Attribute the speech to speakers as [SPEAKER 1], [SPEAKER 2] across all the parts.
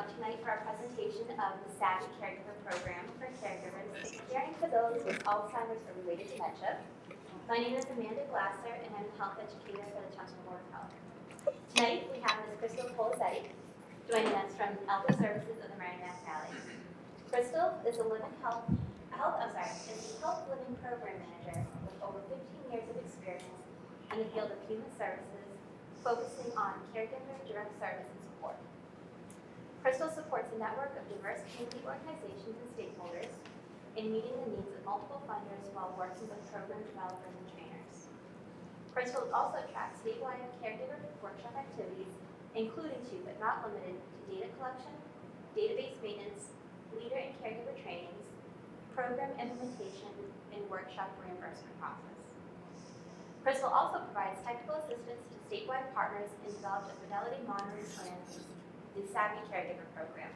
[SPEAKER 1] out tonight for our presentation of the Savvy Caregiver program for caregivers, caring for those with Alzheimer's or related dementia. My name is Amanda Glasser, and I'm a health educator for the Township Board of Health. Tonight, we have Ms. Polizzotti joining us from Elder Services of the Merrimack Valley. Crystal is a health living program manager with over 15 years of experience in the field of human services, focusing on caregiver direct service and support. Crystal supports a network of diverse community organizations and stakeholders in meeting the needs of multiple funders while working with program developers and trainers. Crystal also tracks statewide caregiver workshop activities, including to but not limited to data collection, database maintenance, leader and caregiver trainings, program implementation, and workshop reimbursement process. Crystal also provides technical assistance to statewide partners and develops a fidelity monitoring plan for the Savvy Caregiver program.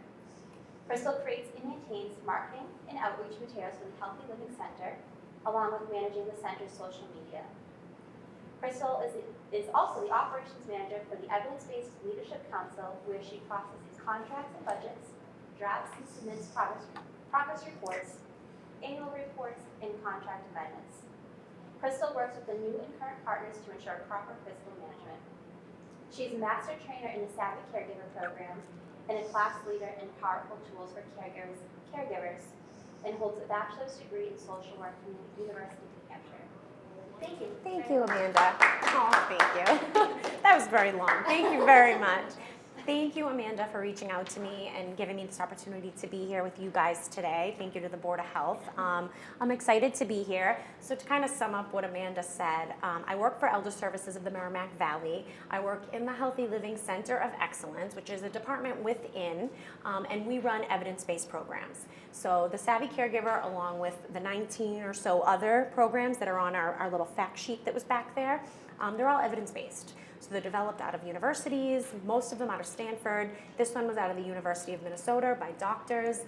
[SPEAKER 1] Crystal creates and maintains marketing and outreach materials for the Healthy Living Center, along with managing the center's social media. Crystal is also the operations manager for the Evidencebased Leadership Council, where she processes contracts and budgets, drafts and submits progress reports, annual reports, and contract amendments. Crystal works with the new and current partners to ensure proper fiscal management. She's a master trainer in the Savvy Caregiver program and a class leader in powerful tools for caregivers, and holds a bachelor's degree in social work from the University of New Hampshire. Thank you.
[SPEAKER 2] Thank you, Amanda. Oh, thank you. That was very long. Thank you very much. Thank you, Amanda, for reaching out to me and giving me this opportunity to be here with you guys today. Thank you to the Board of Health. I'm excited to be here. So to kind of sum up what Amanda said, I work for Elder Services of the Merrimack Valley. I work in the Healthy Living Center of Excellence, which is a department within, and we run evidence-based programs. So the Savvy Caregiver, along with the 19 or so other programs that are on our little fact sheet that was back there, they're all evidence-based. So they're developed out of universities, most of them out of Stanford. This one was out of the University of Minnesota by doctors.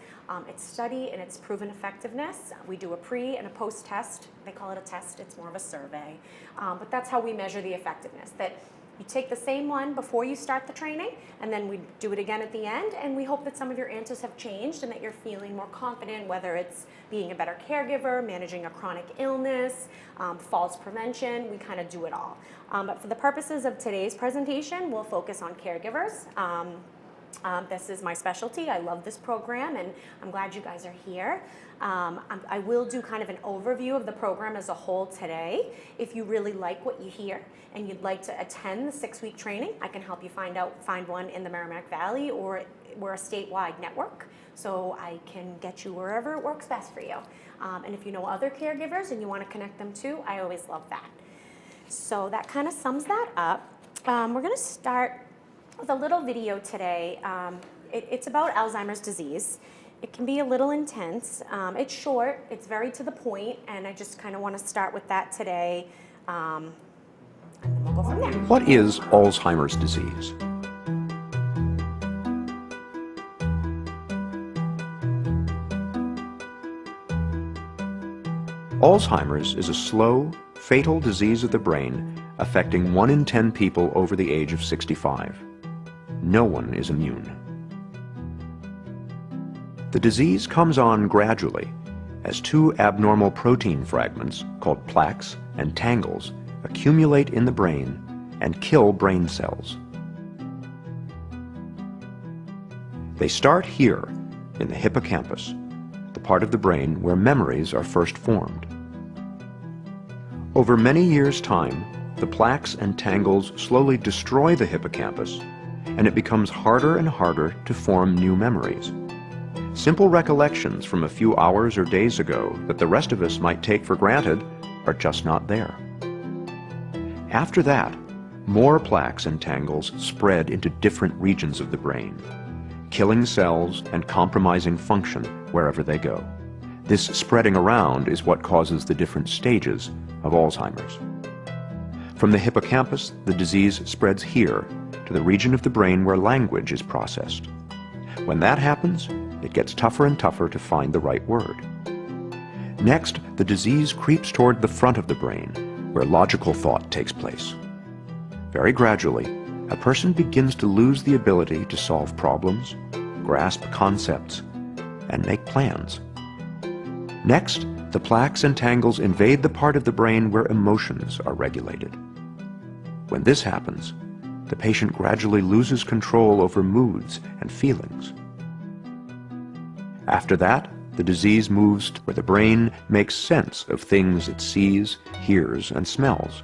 [SPEAKER 2] It's study and it's proven effectiveness. We do a pre and a post test. They call it a test, it's more of a survey. But that's how we measure the effectiveness. That you take the same one before you start the training, and then we do it again at the end, and we hope that some of your answers have changed and that you're feeling more confident, whether it's being a better caregiver, managing a chronic illness, falls prevention, we kind of do it all. But for the purposes of today's presentation, we'll focus on caregivers. This is my specialty. I love this program, and I'm glad you guys are here. I will do kind of an overview of the program as a whole today. If you really like what you hear and you'd like to attend the 6-week training, I can help you find one in the Merrimack Valley, or we're a statewide network, so I can get you wherever it works best for you. And if you know other caregivers and you want to connect them too, I always love that. So that kind of sums that up. We're going to start with a little video today. It's about Alzheimer's disease. It can be a little intense. It's short, it's very to the point, and I just kind of want to start with that today. And then we'll go from there.
[SPEAKER 3] What is Alzheimer's disease? Alzheimer's is a slow, fatal disease of the brain affecting 1 in 10 people over the age of 65. No one is immune. The disease comes on gradually as 2 abnormal protein fragments called plaques and tangles accumulate in the brain and kill brain cells. They start here in the hippocampus, the part of the brain where memories are first formed. Over many years' time, the plaques and tangles slowly destroy the hippocampus, and it becomes harder and harder to form new memories. Simple recollections from a few hours or days ago that the rest of us might take for granted are just not there. After that, more plaques and tangles spread into different regions of the brain, killing cells and compromising function wherever they go. This spreading around is what causes the different stages of Alzheimer's. From the hippocampus, the disease spreads here to the region of the brain where language is processed. When that happens, it gets tougher and tougher to find the right word. Next, the disease creeps toward the front of the brain, where logical thought takes place. Very gradually, a person begins to lose the ability to solve problems, grasp concepts and make plans. Next, the plaques and tangles invade the part of the brain where emotions are regulated. When this happens, the patient gradually loses control over moods and feelings. After that, the disease moves to where the brain makes sense of things it sees, hears, and smells.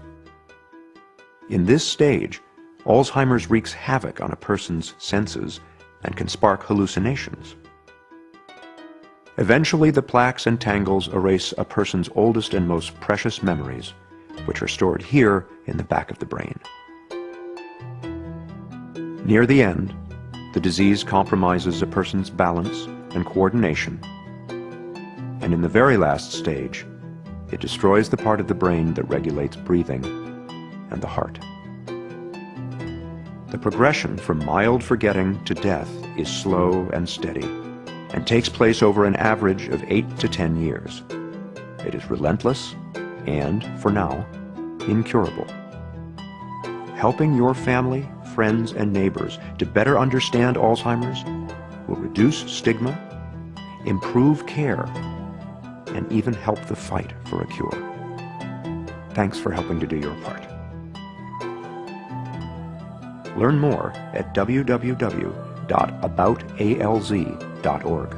[SPEAKER 3] In this stage, Alzheimer's wreaks havoc on a person's senses and can spark hallucinations. Eventually, the plaques and tangles erase a person's oldest and most precious memories, which are stored here in the back of the brain. Near the end, the disease compromises a person's balance and coordination, and in the very last stage, it destroys the part of the brain that regulates breathing and the heart. The progression from mild forgetting to death is slow and steady, and takes place over an average of 8 to 10 years. It is relentless and, for now, incurable. Helping your family, friends, and neighbors to better understand Alzheimer's will reduce stigma, improve care, and even help the fight for a cure. Thanks for helping to do your part. Learn more at www.aboutalz.org.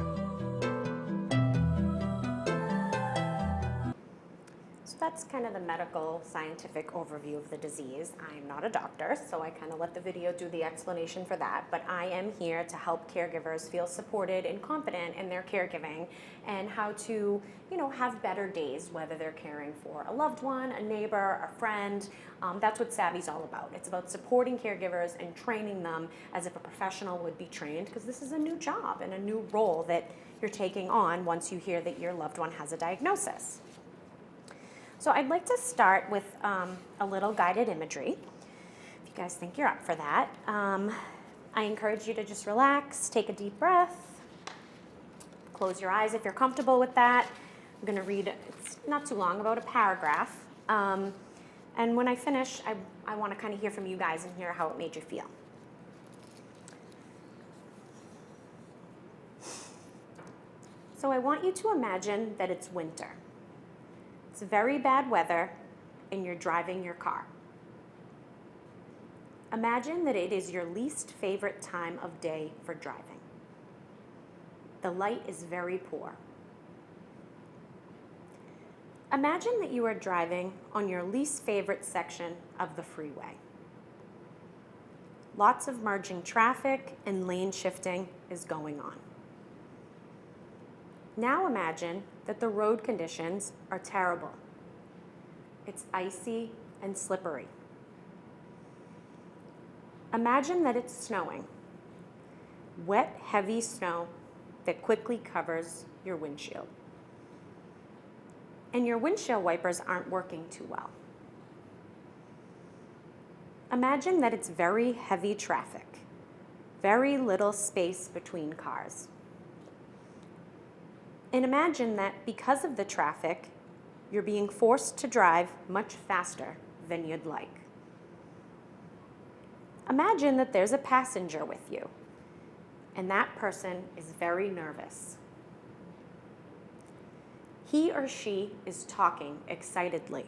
[SPEAKER 2] So that's kind of the medical scientific overview of the disease. I'm not a doctor, so I kind of let the video do the explanation for that, but I am here to help caregivers feel supported and confident in their caregiving and how to, have better days, whether they're caring for a loved one, a neighbor, a friend. That's what Savvy's all about. It's about supporting caregivers and training them as if a professional would be trained, because this is a new job and a new role that you're taking on once you hear that your loved one has a diagnosis. So I'd like to start with a little guided imagery, if you guys think you're up for that. I encourage you to just relax, take a deep breath, close your eyes if you're comfortable with that. I'm going to read, it's not too long, about a paragraph. And when I finish, I want to kind of hear from you guys and hear how it made you feel. So I want you to imagine that it's winter. It's very bad weather and you're driving your car. Imagine that it is your least favorite time of day for driving. The light is very poor. Imagine that you are driving on your least favorite section of the freeway. Lots of merging traffic and lane shifting is going on. Now imagine that the road conditions are terrible. It's icy and slippery. Imagine that it's snowing. Wet, heavy snow that quickly covers your windshield. And your windshield wipers aren't working too well. Imagine that it's very heavy traffic, very little space between cars. And imagine that because of the traffic, you're being forced to drive much faster than you'd like. Imagine that there's a passenger with you, and that person is very nervous. He or she is talking excitedly.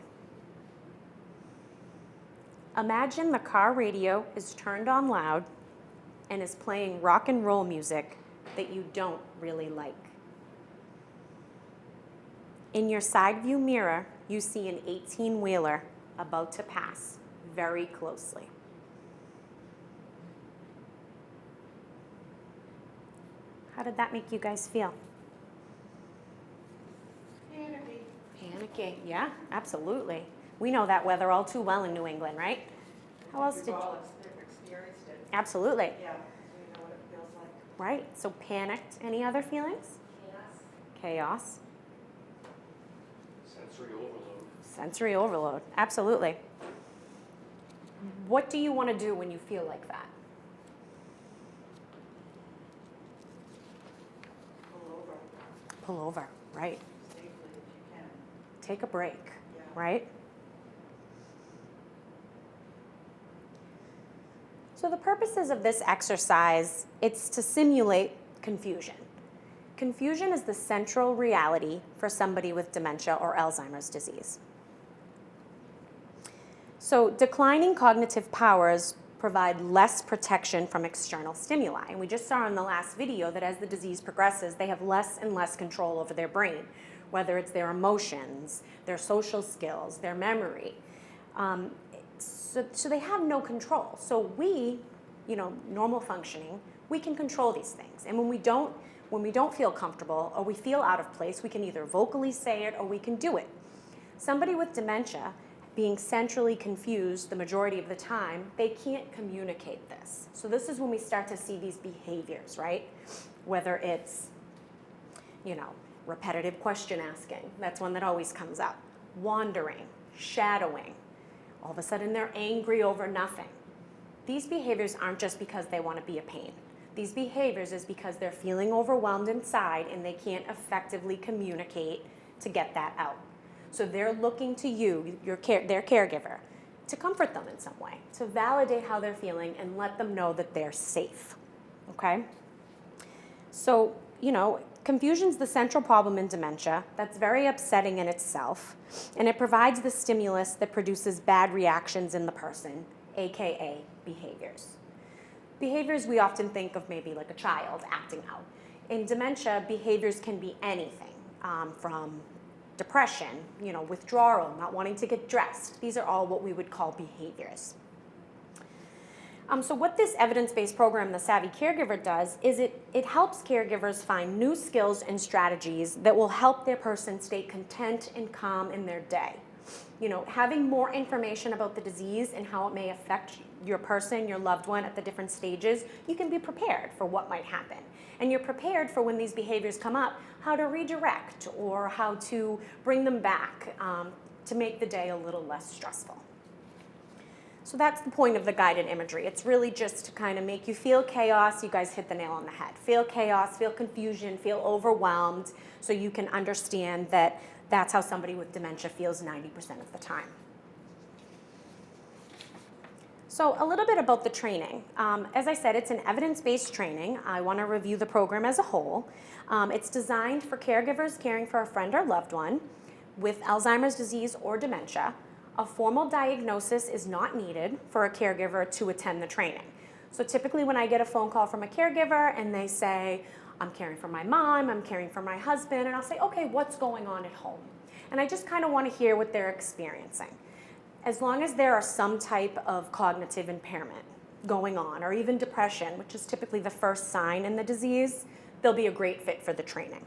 [SPEAKER 2] Imagine the car radio is turned on loud and is playing rock and roll music that you don't really like. In your side view mirror, you see an 18-wheeler about to pass very closely. How did that make you guys feel? Panicky, yeah, absolutely. We know that weather all too well in New England, right? How else did you?
[SPEAKER 4] We've all experienced it.
[SPEAKER 2] Absolutely.
[SPEAKER 4] Yeah, we know what it feels like.
[SPEAKER 2] Right, so panicked. Any other feelings? Chaos.
[SPEAKER 5] Sensory overload.
[SPEAKER 2] Sensory overload, absolutely. What do you want to do when you feel like that? Pull over, right.
[SPEAKER 4] Safely if you can.
[SPEAKER 2] Take a break,
[SPEAKER 4] Yeah.
[SPEAKER 2] right? So the purposes of this exercise, it's to simulate confusion. Confusion is the central reality for somebody with dementia or Alzheimer's disease. So declining cognitive powers provide less protection from external stimuli. And we just saw in the last video that as the disease progresses, they have less and less control over their brain, whether it's their emotions, their social skills, their memory. So they have no control. So we, normal functioning, we can control these things. And when we don't feel comfortable or we feel out of place, we can either vocally say it or we can do it. Somebody with dementia, being centrally confused the majority of the time, they can't communicate this. So this is when we start to see these behaviors, right? Whether it's, repetitive question asking, that's one that always comes up. Wandering, shadowing. All of a sudden they're angry over nothing. These behaviors aren't just because they want to be a pain. These behaviors is because they're feeling overwhelmed inside and they can't effectively communicate to get that out. So they're looking to you, their caregiver, to comfort them in some way, to validate how they're feeling and let them know that they're safe, okay? So, confusion's the central problem in dementia. That's very upsetting in itself, and it provides the stimulus that produces bad reactions in the person, AKA behaviors. Behaviors we often think of maybe like a child acting out. In dementia, behaviors can be anything, from depression, withdrawal, not wanting to get dressed. These are all what we would call behaviors. So what this evidence-based program, the Savvy Caregiver, does is it helps caregivers find new skills and strategies that will help their person stay content and calm in their day. Having more information about the disease and how it may affect your person, your loved one at the different stages, you can be prepared for what might happen. And you're prepared for when these behaviors come up, how to redirect or how to bring them back to make the day a little less stressful. So that's the point of the guided imagery. It's really just to kind of make you feel chaos. You guys hit the nail on the head. Feel chaos, feel confusion, feel overwhelmed, so you can understand that that's how somebody with dementia feels 90% of the time. So a little bit about the training. As I said, it's an evidence-based training. I want to review the program as a whole. It's designed for caregivers caring for a friend or loved one with Alzheimer's disease or dementia. A formal diagnosis is not needed for a caregiver to attend the training. So typically when I get a phone call from a caregiver and they say, I'm caring for my mom, I'm caring for my husband, and I'll say, okay, what's going on at home? And I just kind of want to hear what they're experiencing. As long as there are some type of cognitive impairment going on, or even depression, which is typically the first sign in the disease, they'll be a great fit for the training.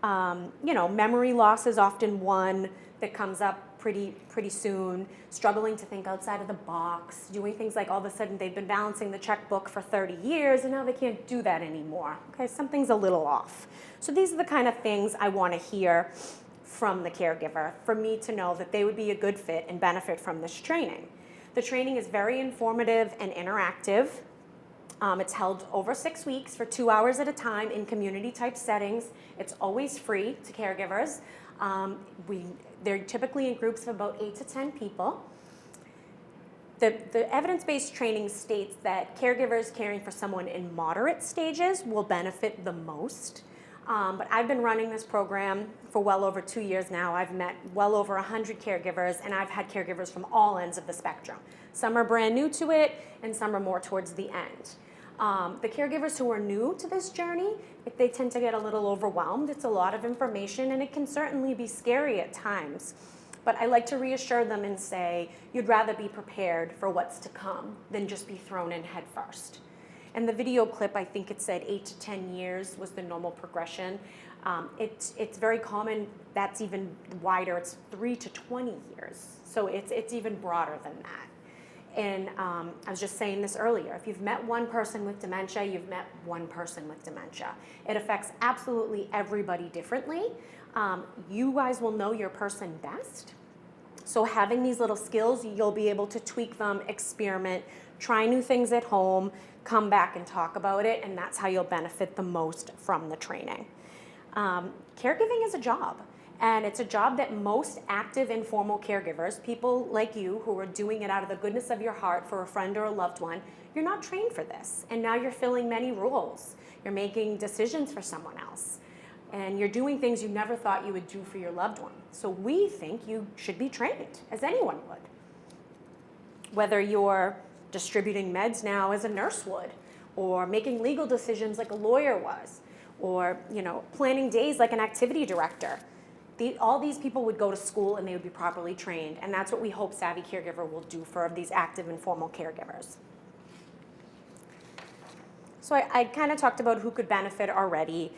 [SPEAKER 2] Memory loss is often one that comes up pretty soon, struggling to think outside of the box, doing things like all of a sudden they've been balancing the checkbook for 30 years and now they can't do that anymore. Okay, something's a little off. So these are the kind of things I want to hear from the caregiver for me to know that they would be a good fit and benefit from this training. The training is very informative and interactive. It's held over 6 weeks for 2 hours at a time in community type settings. It's always free to caregivers. They're typically in groups of about 8 to 10 people. The evidence-based training states that caregivers caring for someone in moderate stages will benefit the most. But I've been running this program for well over 2 years now. I've met well over 100 caregivers, and I've had caregivers from all ends of the spectrum. Some are brand new to it, and some are more towards the end. The caregivers who are new to this journey, they tend to get a little overwhelmed. It's a lot of information, and it can certainly be scary at times. But I like to reassure them and say, you'd rather be prepared for what's to come than just be thrown in head first. And the video clip, I think it said 8 to 10 years was the normal progression. It's very common, that's even wider, it's 3 to 20 years. So it's even broader than that. And I was just saying this earlier, if you've met one person with dementia, you've met one person with dementia. It affects absolutely everybody differently. You guys will know your person best. So having these little skills, you'll be able to tweak them, experiment, try new things at home, come back and talk about it, and that's how you'll benefit the most from the training. Caregiving is a job. And it's a job that most active informal caregivers, people like you who are doing it out of the goodness of your heart for a friend or a loved one, you're not trained for this. And now you're filling many roles. You're making decisions for someone else. And you're doing things you never thought you would do for your loved one. So we think you should be trained, as anyone would. Whether you're distributing meds now as a nurse would, or making legal decisions like a lawyer was, or planning days like an activity director. All these people would go to school and they would be properly trained, and that's what we hope Savvy Caregiver will do for these active informal caregivers. So I kind of talked about who could benefit already.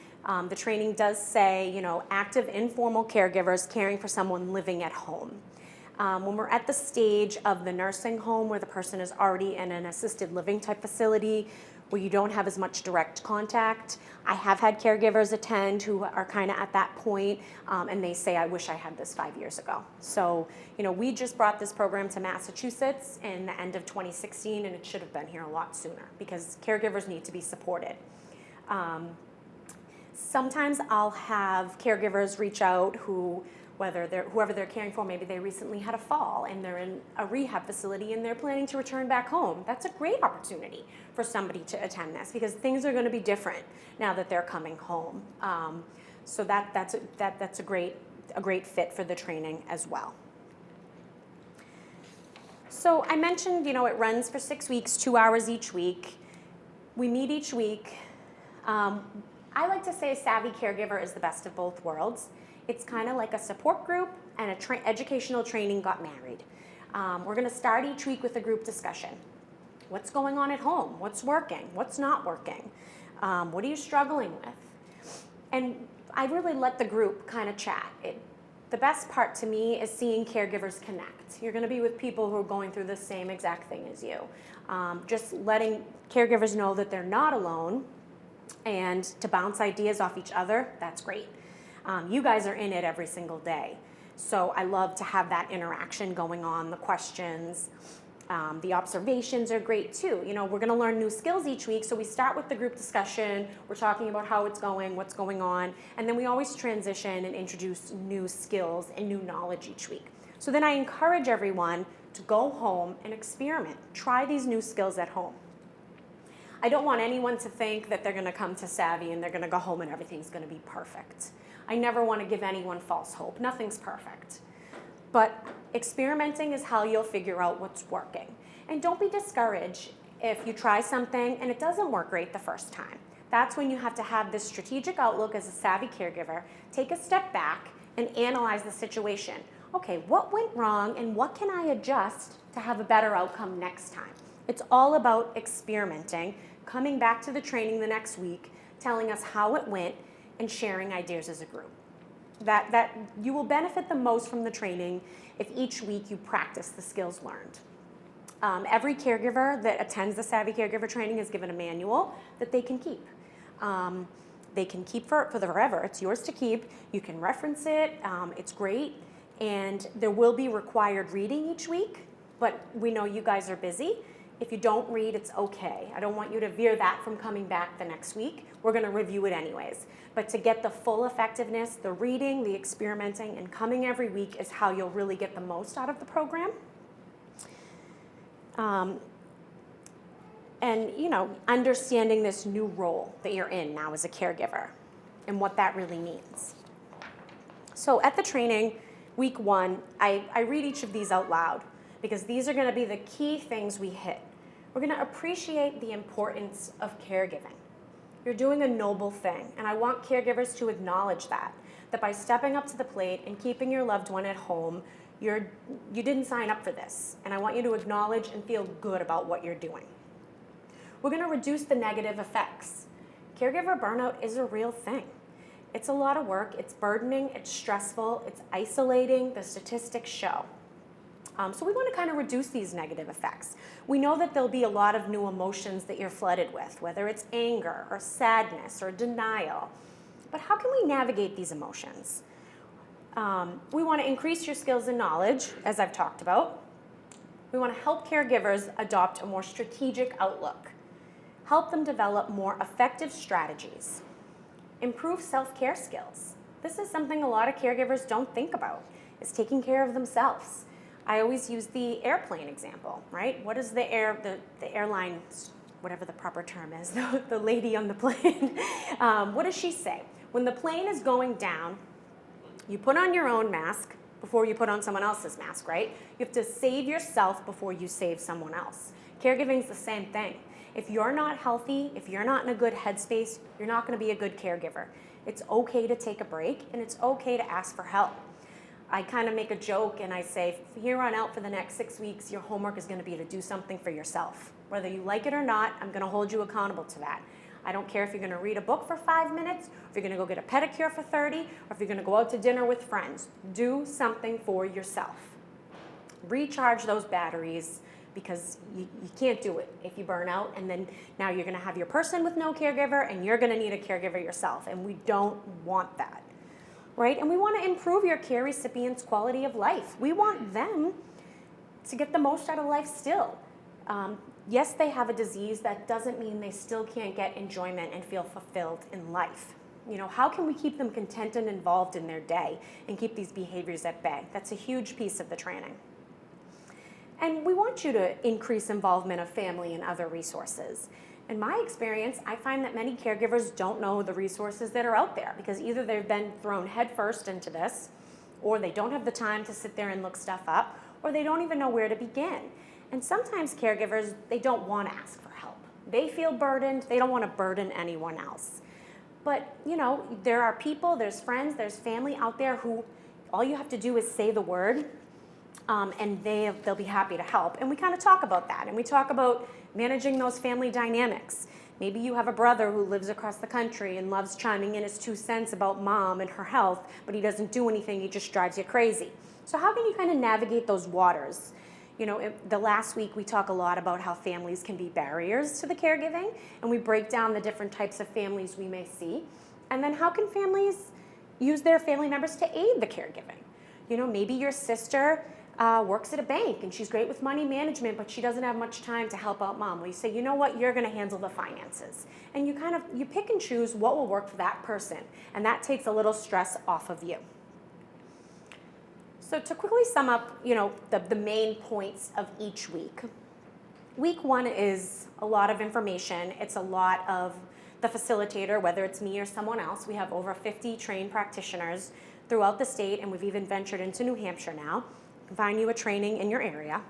[SPEAKER 2] The training does say, active informal caregivers caring for someone living at home. When we're at the stage of the nursing home where the person is already in an assisted living type facility, where you don't have as much direct contact. I have had caregivers attend who are kind of at that point, and they say, I wish I had this 5 years ago. So, we just brought this program to Massachusetts in the end of 2016, and it should have been here a lot sooner because caregivers need to be supported. Sometimes I'll have caregivers reach out whoever they're caring for, maybe they recently had a fall and they're in a rehab facility and they're planning to return back home. That's a great opportunity for somebody to attend this because things are going to be different now that they're coming home. So that's a great fit for the training as well. So I mentioned, it runs for 6 weeks, 2 hours each week. We meet each week. I like to say a Savvy Caregiver is the best of both worlds. It's kind of like a support group and educational training got married. We're going to start each week with a group discussion. What's going on at home? What's working? What's not working? What are you struggling with? And I really let the group kind of chat. The best part to me is seeing caregivers connect. You're going to be with people who are going through the same exact thing as you. Just letting caregivers know that they're not alone and to bounce ideas off each other, that's great. You guys are in it every single day. So I love to have that interaction going on, the questions. The observations are great too. We're going to learn new skills each week. So we start with the group discussion. We're talking about how it's going, what's going on. And then we always transition and introduce new skills and new knowledge each week. So then I encourage everyone to go home and experiment. Try these new skills at home. I don't want anyone to think that they're going to come to Savvy and they're going to go home and everything's going to be perfect. I never want to give anyone false hope. Nothing's perfect. But experimenting is how you'll figure out what's working. And don't be discouraged if you try something and it doesn't work great the first time. That's when you have to have this strategic outlook as a Savvy Caregiver, take a step back and analyze the situation. Okay, what went wrong and what can I adjust to have a better outcome next time? It's all about experimenting, coming back to the training the next week, telling us how it went, and sharing ideas as a group. That you will benefit the most from the training if each week you practice the skills learned. Every caregiver that attends the Savvy Caregiver training is given a manual that they can keep. They can keep for forever. It's yours to keep. You can reference it. It's great. And there will be required reading each week, but we know you guys are busy. If you don't read, it's okay. I don't want you to veer that from coming back the next week. We're going to review it anyways. But to get the full effectiveness, the reading, the experimenting, and coming every week is how you'll really get the most out of the program. And, understanding this new role that you're in now as a caregiver and what that really means. So at the training, week 1, I read each of these out loud because these are going to be the key things we hit. We're going to appreciate the importance of caregiving. You're doing a noble thing, and I want caregivers to acknowledge that by stepping up to the plate and keeping your loved one at home, you didn't sign up for this, and I want you to acknowledge and feel good about what you're doing. We're going to reduce the negative effects. Caregiver burnout is a real thing. It's a lot of work, it's burdening, it's stressful, it's isolating, the statistics show. So we want to kind of reduce these negative effects. We know that there'll be a lot of new emotions that you're flooded with, whether it's anger or sadness or denial. But how can we navigate these emotions? We want to increase your skills and knowledge, as I've talked about. We want to help caregivers adopt a more strategic outlook, help them develop more effective strategies, improve self-care skills. This is something a lot of caregivers don't think about, is taking care of themselves. I always use the airplane example, right? What does the airline whatever the proper term is, the lady on the plane, what does she say? When the plane is going down, you put on your own mask before you put on someone else's mask, right? You have to save yourself before you save someone else. Caregiving is the same thing. If you're not healthy, if you're not in a good headspace, you're not going to be a good caregiver. It's okay to take a break, and it's okay to ask for help. I kind of make a joke and I say, from here on out for the next 6 weeks, your homework is going to be to do something for yourself. Whether you like it or not, I'm going to hold you accountable to that. I don't care if you're going to read a book for 5 minutes, if you're going to go get a pedicure for 30, or if you're going to go out to dinner with friends. Do something for yourself. Recharge those batteries, because you can't do it if you burn out, and then now you're going to have your person with no caregiver, and you're going to need a caregiver yourself, and we don't want that, right? And we want to improve your care recipients' quality of life. We want them to get the most out of life still. Yes, they have a disease. That doesn't mean they still can't get enjoyment and feel fulfilled in life. You know, how can we keep them content and involved in their day and keep these behaviors at bay? That's a huge piece of the training. And we want you to increase involvement of family and other resources. In my experience, I find that many caregivers don't know the resources that are out there, because either they've been thrown headfirst into this, or they don't have the time to sit there and look stuff up, or they don't even know where to begin. And sometimes caregivers, they don't want to ask for help. They feel burdened. They don't want to burden anyone else. But, you know, there are people, there's friends, there's family out there who all you have to do is say the word, and they'll be happy to help. And we kind of talk about that. And we talk about managing those family dynamics. Maybe you have a brother who lives across the country and loves chiming in his 2 cents about mom and her health, but he doesn't do anything. He just drives you crazy. So how can you kind of navigate those waters? You know, the last week we talk a lot about how families can be barriers to the caregiving, and we break down the different types of families we may see. And then how can families use their family members to aid the caregiving? You know, maybe your sister works at a bank and she's great with money management, but she doesn't have much time to help out mom. Well, you say, you know what, you're going to handle the finances. And you pick and choose what will work for that person, and that takes a little stress off of you. So to quickly sum up, you know, the main points of each week. Week 1 is a lot of information. It's a lot of the facilitator, whether it's me or someone else. We have over 50 trained practitioners throughout the state, and we've even ventured into New Hampshire now. We can find you a training in your area,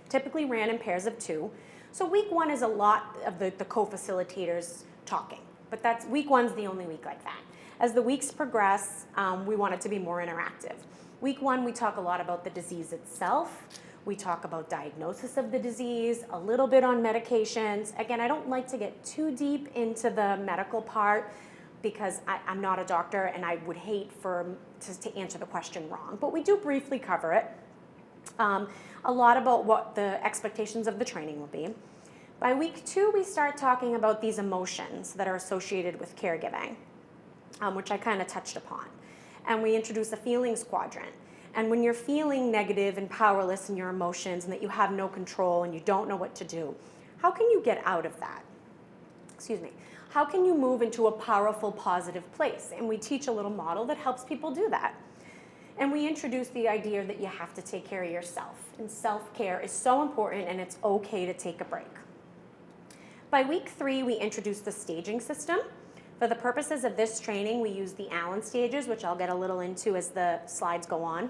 [SPEAKER 2] typically ran in pairs of 2. So week 1 is a lot of the co-facilitators talking, but week 1's the only week like that. As the weeks progress, we want it to be more interactive. Week 1, we talk a lot about the disease itself. We talk about diagnosis of the disease, a little bit on medications. Again, I don't like to get too deep into the medical part because I'm not a doctor and I would hate to answer the question wrong. But we do briefly cover it. A lot about what the expectations of the training will be. By week 2, we start talking about these emotions that are associated with caregiving, which I kind of touched upon. And we introduce a feelings quadrant. And when you're feeling negative and powerless in your emotions and that you have no control and you don't know what to do, how can you get out of that? How can you move into a powerful, positive place? And we teach a little model that helps people do that. And we introduce the idea that you have to take care of yourself. And self-care is so important, and it's okay to take a break. By week 3, we introduce the staging system. For the purposes of this training, we use the Allen stages, which I'll get a little into as the slides go on.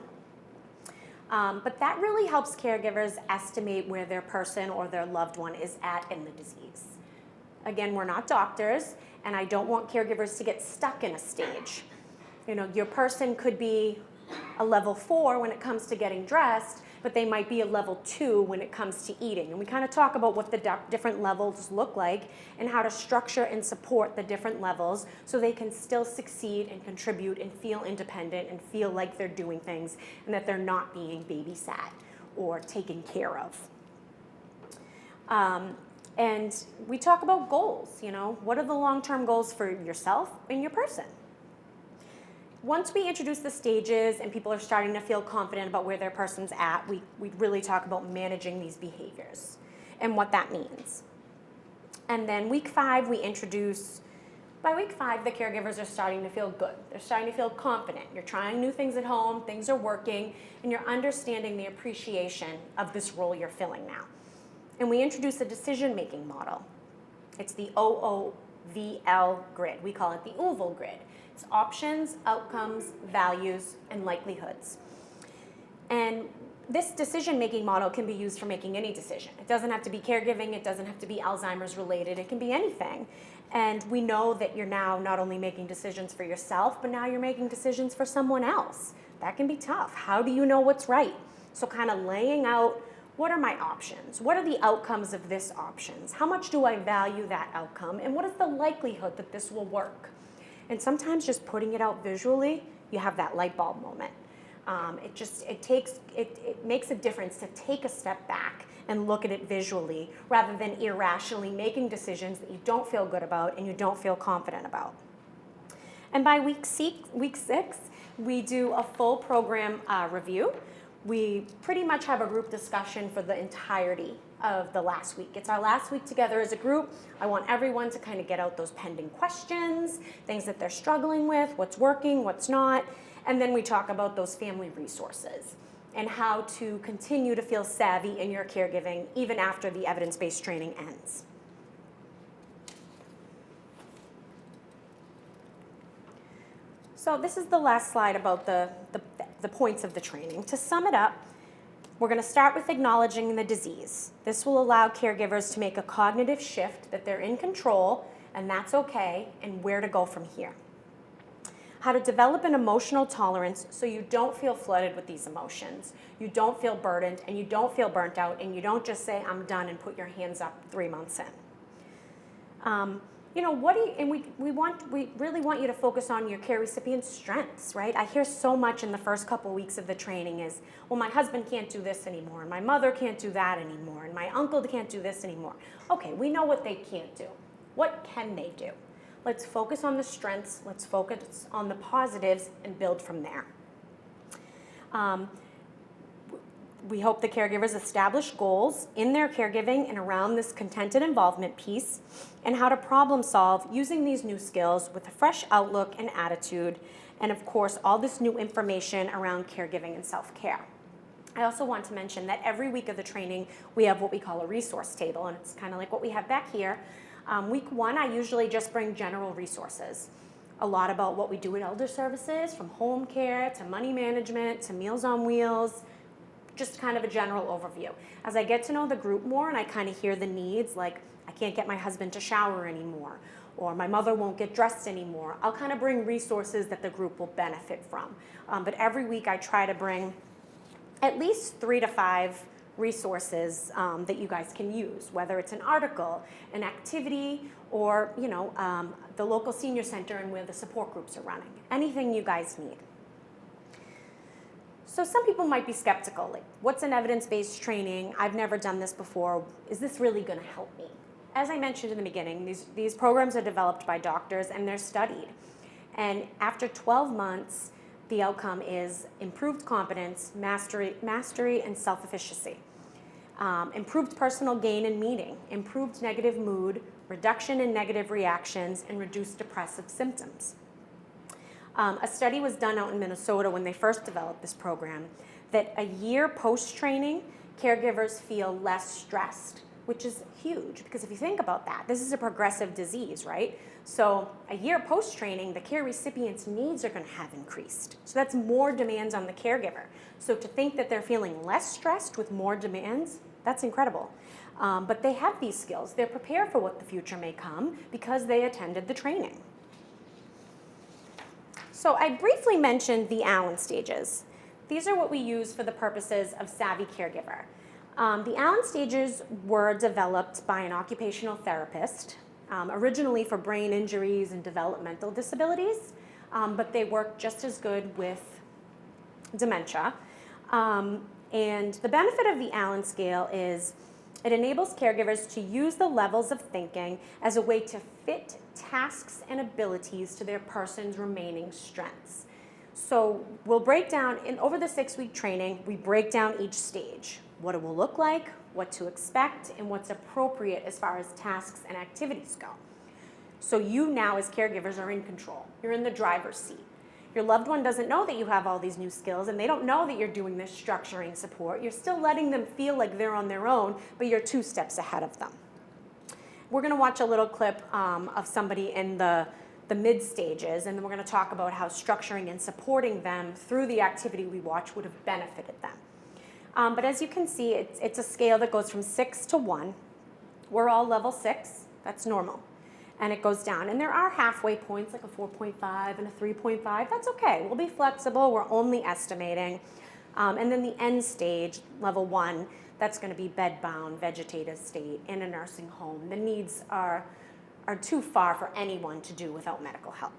[SPEAKER 2] But that really helps caregivers estimate where their person or their loved one is at in the disease. Again, we're not doctors, and I don't want caregivers to get stuck in a stage. You know, your person could be a level 4 when it comes to getting dressed, but they might be a level 2 when it comes to eating. And we kind of talk about what the different levels look like and how to structure and support the different levels so they can still succeed and contribute and feel independent and feel like they're doing things and that they're not being babysat or taken care of. And we talk about goals, you know, what are the long-term goals for yourself and your person? Once we introduce the stages and people are starting to feel confident about where their person's at, we really talk about managing these behaviors and what that means. And then week 5, by week 5, the caregivers are starting to feel good. They're starting to feel confident. You're trying new things at home, things are working, and you're understanding the appreciation of this role you're filling now. And we introduce a decision-making model. It's the OOVL grid. We call it the OOVL grid. It's options, outcomes, values, and likelihoods. And this decision-making model can be used for making any decision. It doesn't have to be caregiving, it doesn't have to be Alzheimer's related, it can be anything. And we know that you're now not only making decisions for yourself, but now you're making decisions for someone else. That can be tough. How do you know what's right? So kind of laying out, what are my options? What are the outcomes of this options? How much do I value that outcome? And what is the likelihood that this will work? And sometimes just putting it out visually, you have that light bulb moment. It makes a difference to take a step back and look at it visually rather than irrationally making decisions that you don't feel good about and you don't feel confident about. And by week 6, we do a full program review. We pretty much have a group discussion for the entirety of the last week. It's our last week together as a group. I want everyone to kind of get out those pending questions, things that they're struggling with, what's working, what's not, and then we talk about those family resources and how to continue to feel savvy in your caregiving even after the evidence-based training ends. So this is the last slide about the points of the training. To sum it up, we're going to start with acknowledging the disease. This will allow caregivers to make a cognitive shift that they're in control and that's okay, and where to go from here. How to develop an emotional tolerance so you don't feel flooded with these emotions. You don't feel burdened and you don't feel burnt out and you don't just say, I'm done, and put your hands up 3 months in. We really want you to focus on your care recipient's strengths, right? I hear so much in the first couple weeks of the training is, well, my husband can't do this anymore, and my mother can't do that anymore, and my uncle can't do this anymore. Okay, we know what they can't do. What can they do? Let's focus on the strengths, let's focus on the positives, and build from there. We hope the caregivers establish goals in their caregiving and around this contented involvement piece, and how to problem solve using these new skills with a fresh outlook and attitude, and of course, all this new information around caregiving and self-care. I also want to mention that every week of the training, we have what we call a resource table, and it's kind of like what we have back here. Week 1, I usually just bring general resources. A lot about what we do at elder services, from home care to money management to Meals on Wheels, just kind of a general overview. As I get to know the group more and I kind of hear the needs, like I can't get my husband to shower anymore, or my mother won't get dressed anymore, I'll kind of bring resources that the group will benefit from. But every week I try to bring at least 3 to 5 resources that you guys can use, whether it's an article, an activity, or the local senior center and where the support groups are running. Anything you guys need. So some people might be skeptical, like, what's an evidence-based training? I've never done this before. Is this really going to help me? As I mentioned in the beginning, these programs are developed by doctors and they're studied. And after 12 months, the outcome is improved competence, mastery and self-efficacy, improved personal gain and meaning, improved negative mood, reduction in negative reactions, and reduced depressive symptoms. A study was done out in Minnesota when they first developed this program that a year post-training, caregivers feel less stressed, which is huge because if you think about that, this is a progressive disease, right? So a year post-training, the care recipient's needs are going to have increased. So that's more demands on the caregiver. So to think that they're feeling less stressed with more demands, that's incredible. But they have these skills. They're prepared for what the future may come because they attended the training. So I briefly mentioned the Allen stages. These are what we use for the purposes of Savvy Caregiver. The Allen stages were developed by an occupational therapist, originally for brain injuries and developmental disabilities, but they work just as good with dementia. And the benefit of the Allen scale is it enables caregivers to use the levels of thinking as a way to fit tasks and abilities to their person's remaining strengths. So we'll break down, over the 6-week training, we break down each stage, what it will look like, what to expect, and what's appropriate as far as tasks and activities go. So you now as caregivers are in control. You're in the driver's seat. Your loved one doesn't know that you have all these new skills, and they don't know that you're doing this structuring support. You're still letting them feel like they're on their own, but you're 2 steps ahead of them. we're going to watch a little clip of somebody in the mid stages, and then we're going to talk about how structuring and supporting them through the activity we watch would have benefited them. But as you can see, it's a scale that goes from 6 to 1. We're all level 6. That's normal. And it goes down. And there are halfway points, like a 4.5 and a 3.5. That's okay. We'll be flexible. We're only estimating. And then the end stage, level 1, that's going to be bedbound, vegetative state, in a nursing home. The needs are too far for anyone to do without medical help.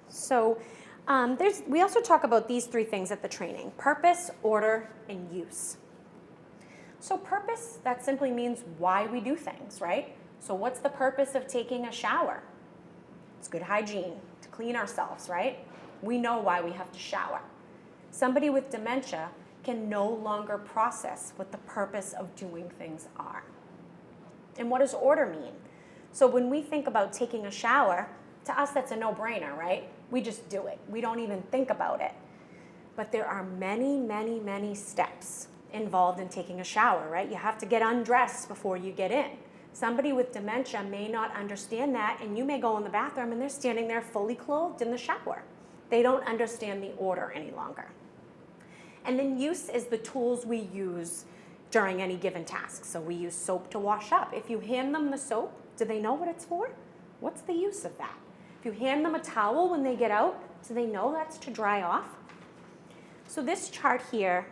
[SPEAKER 2] So we also talk about these 3 things at the training: purpose, order, and use. So purpose, that simply means why we do things, right? So what's the purpose of taking a shower? It's good hygiene, to clean ourselves, right? We know why we have to shower. Somebody with dementia can no longer process what the purpose of doing things are. And what does order mean? So when we think about taking a shower, to us that's a no-brainer, right? We just do it. We don't even think about it. But there are many, many, many steps involved in taking a shower, right? You have to get undressed before you get in. Somebody with dementia may not understand that, and you may go in the bathroom and they're standing there fully clothed in the shower. They don't understand the order any longer. And then use is the tools we use during any given task. So we use soap to wash up. If you hand them the soap, do they know what it's for? What's the use of that? If you hand them a towel when they get out, do they know that's to dry off? So this chart here,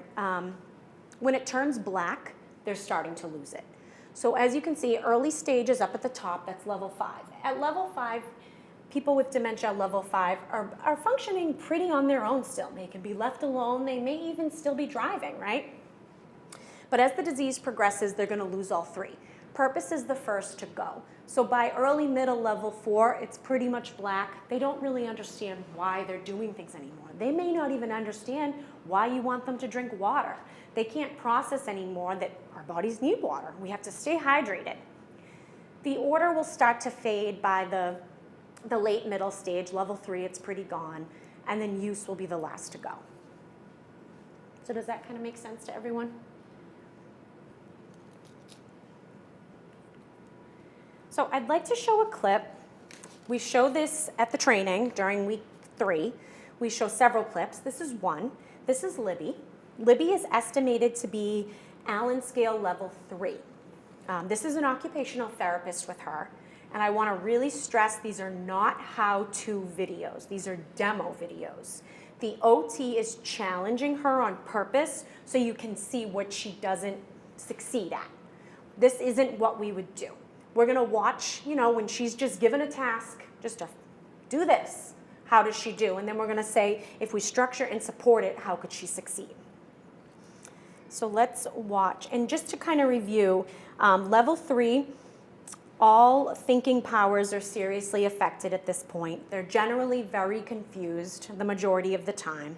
[SPEAKER 2] when it turns black, they're starting to lose it. So as you can see, early stages up at the top, that's level 5. At level 5, people with dementia level 5 are functioning pretty on their own still. They can be left alone. They may even still be driving, right? But as the disease progresses, they're going to lose all 3. Purpose is the first to go. So by early, middle, level 4, it's pretty much black. They don't really understand why they're doing things anymore. They may not even understand why you want them to drink water. They can't process anymore that our bodies need water. We have to stay hydrated. The order will start to fade by the late middle stage. Level 3, it's pretty gone. And then use will be the last to go. So does that kind of make sense to everyone? So I'd like to show a clip. We show this at the training during week 3. We show several clips. This is one. This is Libby. Libby is estimated to be Allen Scale Level 3. This is an occupational therapist with her, and I want to really stress these are not how-to videos. These are demo videos. The OT is challenging her on purpose so you can see what she doesn't succeed at. This isn't what we would do. We're going to watch, when she's just given a task, just to do this. How does she do? And then we're going to say, if we structure and support it, how could she succeed? So let's watch. And just to kind of review, level 3, all thinking powers are seriously affected at this point. They're generally very confused the majority of the time.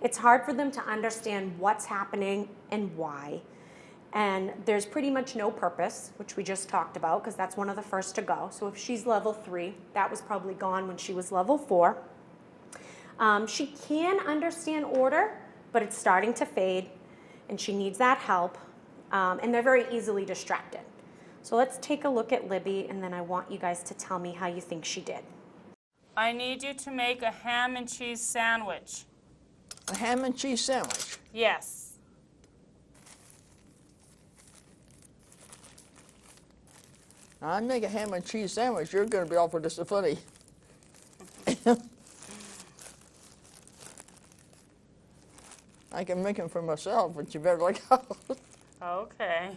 [SPEAKER 2] It's hard for them to understand what's happening and why. And there's pretty much no purpose, which we just talked about, because that's one of the first to go. So if she's level 3, that was probably gone when she was level 4. She can understand order, but it's starting to fade, and she needs that help. And they're very easily distracted. So let's take a look at Libby, and then I want you guys to tell me how you think she did.
[SPEAKER 5] I need you to make a ham and cheese sandwich.
[SPEAKER 6] A ham and cheese sandwich.
[SPEAKER 5] Yes.
[SPEAKER 6] I make a ham and cheese sandwich, you're going to be awful disappointed. I can make them for myself, but you better look out.
[SPEAKER 5] Okay.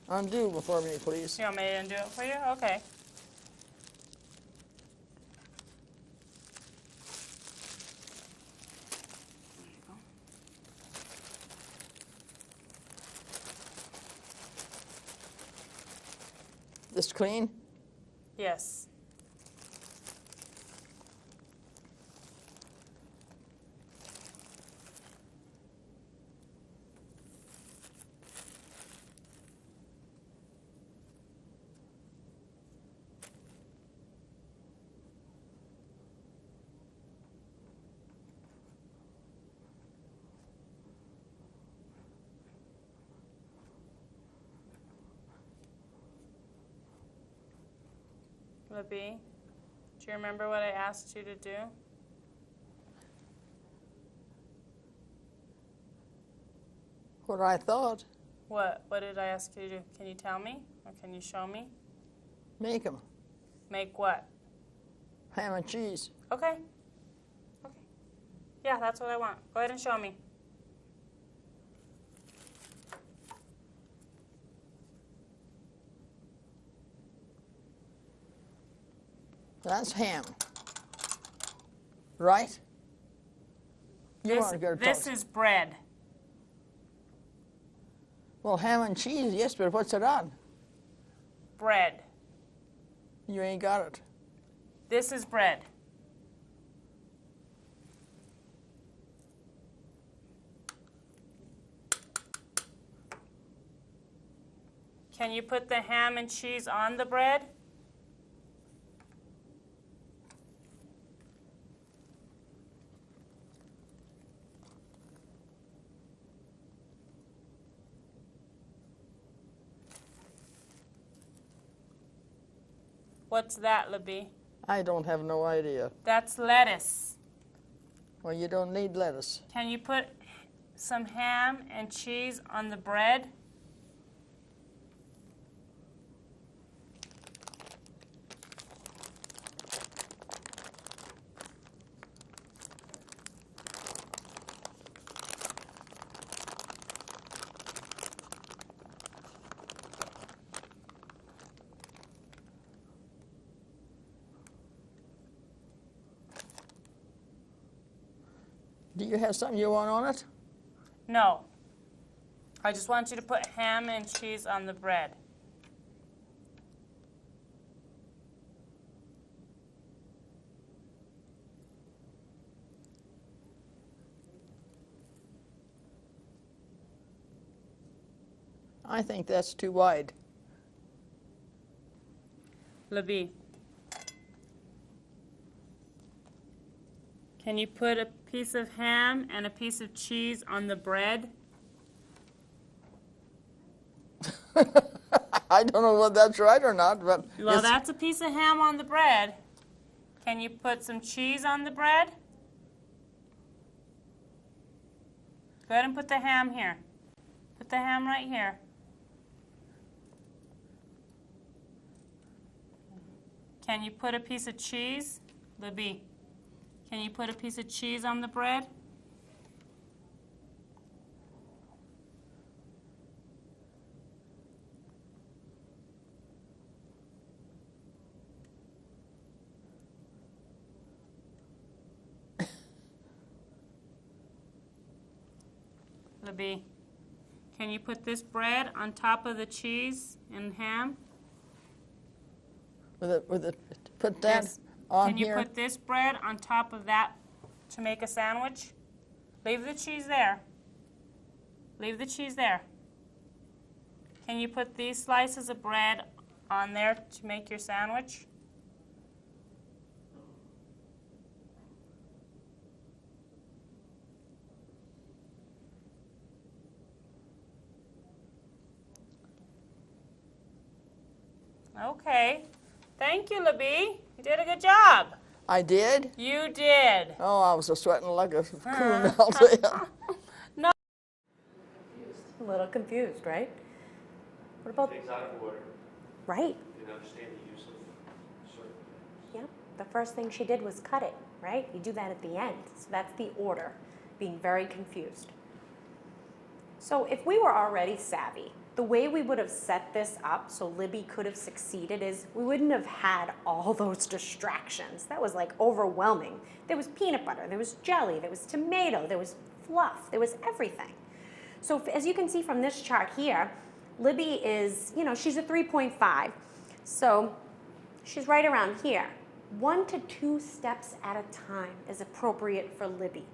[SPEAKER 6] Undo before me, please.
[SPEAKER 5] You want me to undo it for you? Okay.
[SPEAKER 6] This clean?
[SPEAKER 5] Yes. Libby, do you remember what I asked you to do?
[SPEAKER 6] What I thought,
[SPEAKER 5] What? What did I ask you to do? Can you tell me? Or can you show me?
[SPEAKER 6] make them.
[SPEAKER 5] Make what?
[SPEAKER 6] Ham and cheese.
[SPEAKER 5] Okay. Okay. Yeah, that's what I want. Go ahead and show me.
[SPEAKER 6] That's ham. Right? You want to go to
[SPEAKER 5] This
[SPEAKER 6] toast.
[SPEAKER 5] is bread.
[SPEAKER 6] Well, ham and cheese, yes, but what's it on?
[SPEAKER 5] Bread.
[SPEAKER 6] You ain't got it.
[SPEAKER 5] This is bread. Can you put the ham and cheese on the bread? What's that, Libby?
[SPEAKER 6] I don't have no idea.
[SPEAKER 5] That's lettuce.
[SPEAKER 6] Well, you don't need lettuce.
[SPEAKER 5] Can you put some ham and cheese on the bread?
[SPEAKER 6] Do you have something you want on it?
[SPEAKER 5] No. I just want you to put ham and cheese on the bread.
[SPEAKER 6] I think that's too wide.
[SPEAKER 5] Libby, can you put a piece of ham and a piece of cheese on the bread?
[SPEAKER 6] I don't know whether that's right or not, but
[SPEAKER 5] Well,
[SPEAKER 6] it's,
[SPEAKER 5] that's a piece of ham on the bread. Can you put some cheese on the bread? Go ahead and put the ham here. Put the ham right here. Can you put a piece of cheese? Libby, can you put a piece of cheese on the bread? Libby, can you put this bread on top of the cheese and ham?
[SPEAKER 6] put that
[SPEAKER 5] Yes.
[SPEAKER 6] on
[SPEAKER 5] Can you
[SPEAKER 6] here.
[SPEAKER 5] put this bread on top of that to make a sandwich? Leave the cheese there. Leave the cheese there. Can you put these slices of bread on there to make your sandwich? Okay. Thank you, Libby. You did a good job.
[SPEAKER 6] I did?
[SPEAKER 5] You did.
[SPEAKER 6] Oh, I was sweating like a coon, I'll tell you.
[SPEAKER 2] A little confused, right? What about,
[SPEAKER 7] Things out of order,
[SPEAKER 2] right?
[SPEAKER 7] didn't understand the use of certain things.
[SPEAKER 2] Yep. The first thing she did was cut it, right? You do that at the end. So that's the order, being very confused. So if we were already savvy, the way we would have set this up so Libby could have succeeded is we wouldn't have had all those distractions. That was like overwhelming. There was peanut butter, there was jelly, there was tomato, there was fluff, there was everything. So as you can see from this chart here, Libby is, she's a 3.5. So she's right around here. 1 to 2 steps at a time is appropriate for Libby.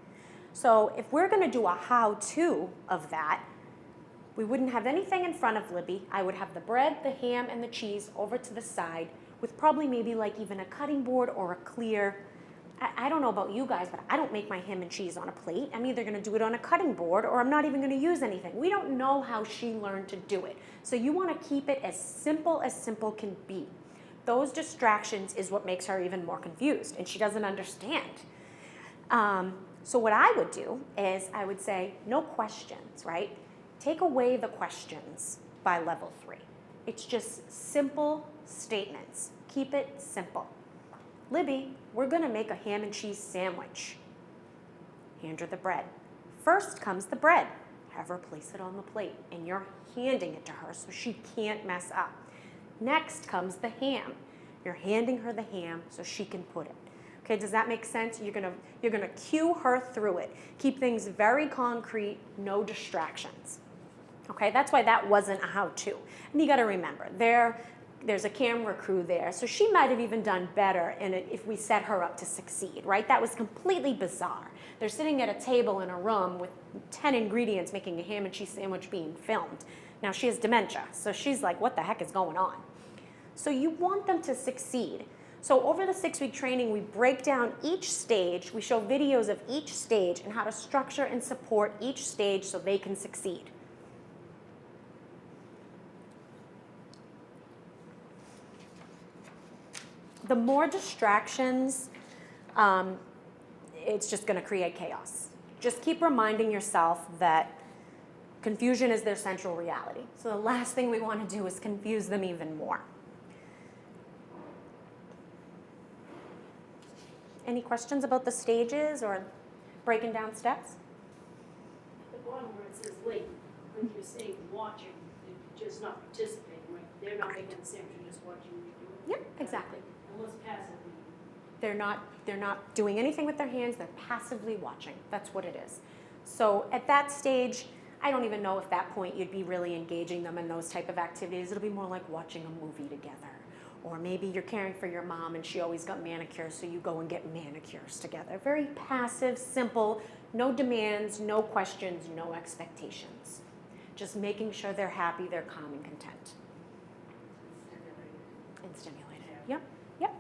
[SPEAKER 2] So if we're going to do a how-to of that, we wouldn't have anything in front of Libby. I would have the bread, the ham, and the cheese over to the side with probably maybe like even a cutting board or a clear. I don't know about you guys, but I don't make my ham and cheese on a plate. I'm either going to do it on a cutting board or I'm not even going to use anything. We don't know how she learned to do it. So you want to keep it as simple can be. Those distractions is what makes her even more confused, and she doesn't understand. So what I would do is I would say, no questions, right? Take away the questions by level 3. It's just simple statements. Keep it simple. Libby, we're gonna make a ham and cheese sandwich. Hand her the bread. First comes the bread. Have her place it on the plate, and you're handing it to her so she can't mess up. Next comes the ham. You're handing her the ham so she can put it. Okay, does that make sense? You're gonna cue her through it. Keep things very concrete, no distractions. Okay, that's why that wasn't a how-to. And you gotta remember, there's a camera crew there, so she might have even done better if we set her up to succeed, right? That was completely bizarre. They're sitting at a table in a room with 10 ingredients making a ham and cheese sandwich being filmed. Now she has dementia, so she's like, what the heck is going on? So you want them to succeed. So over the 6-week training, we break down each stage, we show videos of each stage and how to structure and support each stage so they can succeed. The more distractions, it's just going to create chaos. Just keep reminding yourself that confusion is their central reality. So the last thing we want to do is confuse them even more. Any questions about the stages or breaking down steps?
[SPEAKER 8] The bottom where it says late, when you say watching, they're just not participating, right? They're not making the sandwich, they're just watching you do it.
[SPEAKER 2] Yep, exactly.
[SPEAKER 8] Unless passively.
[SPEAKER 2] They're not doing anything with their hands, they're passively watching. That's what it is. So at that stage, I don't even know if at that point you'd be really engaging them in those type of activities. It'll be more like watching a movie together. Or maybe you're caring for your mom and she always got manicures, so you go and get manicures together. Very passive, simple, no demands, no questions, no expectations. Just making sure they're happy, they're calm and content. And stimulated. Yep, yep.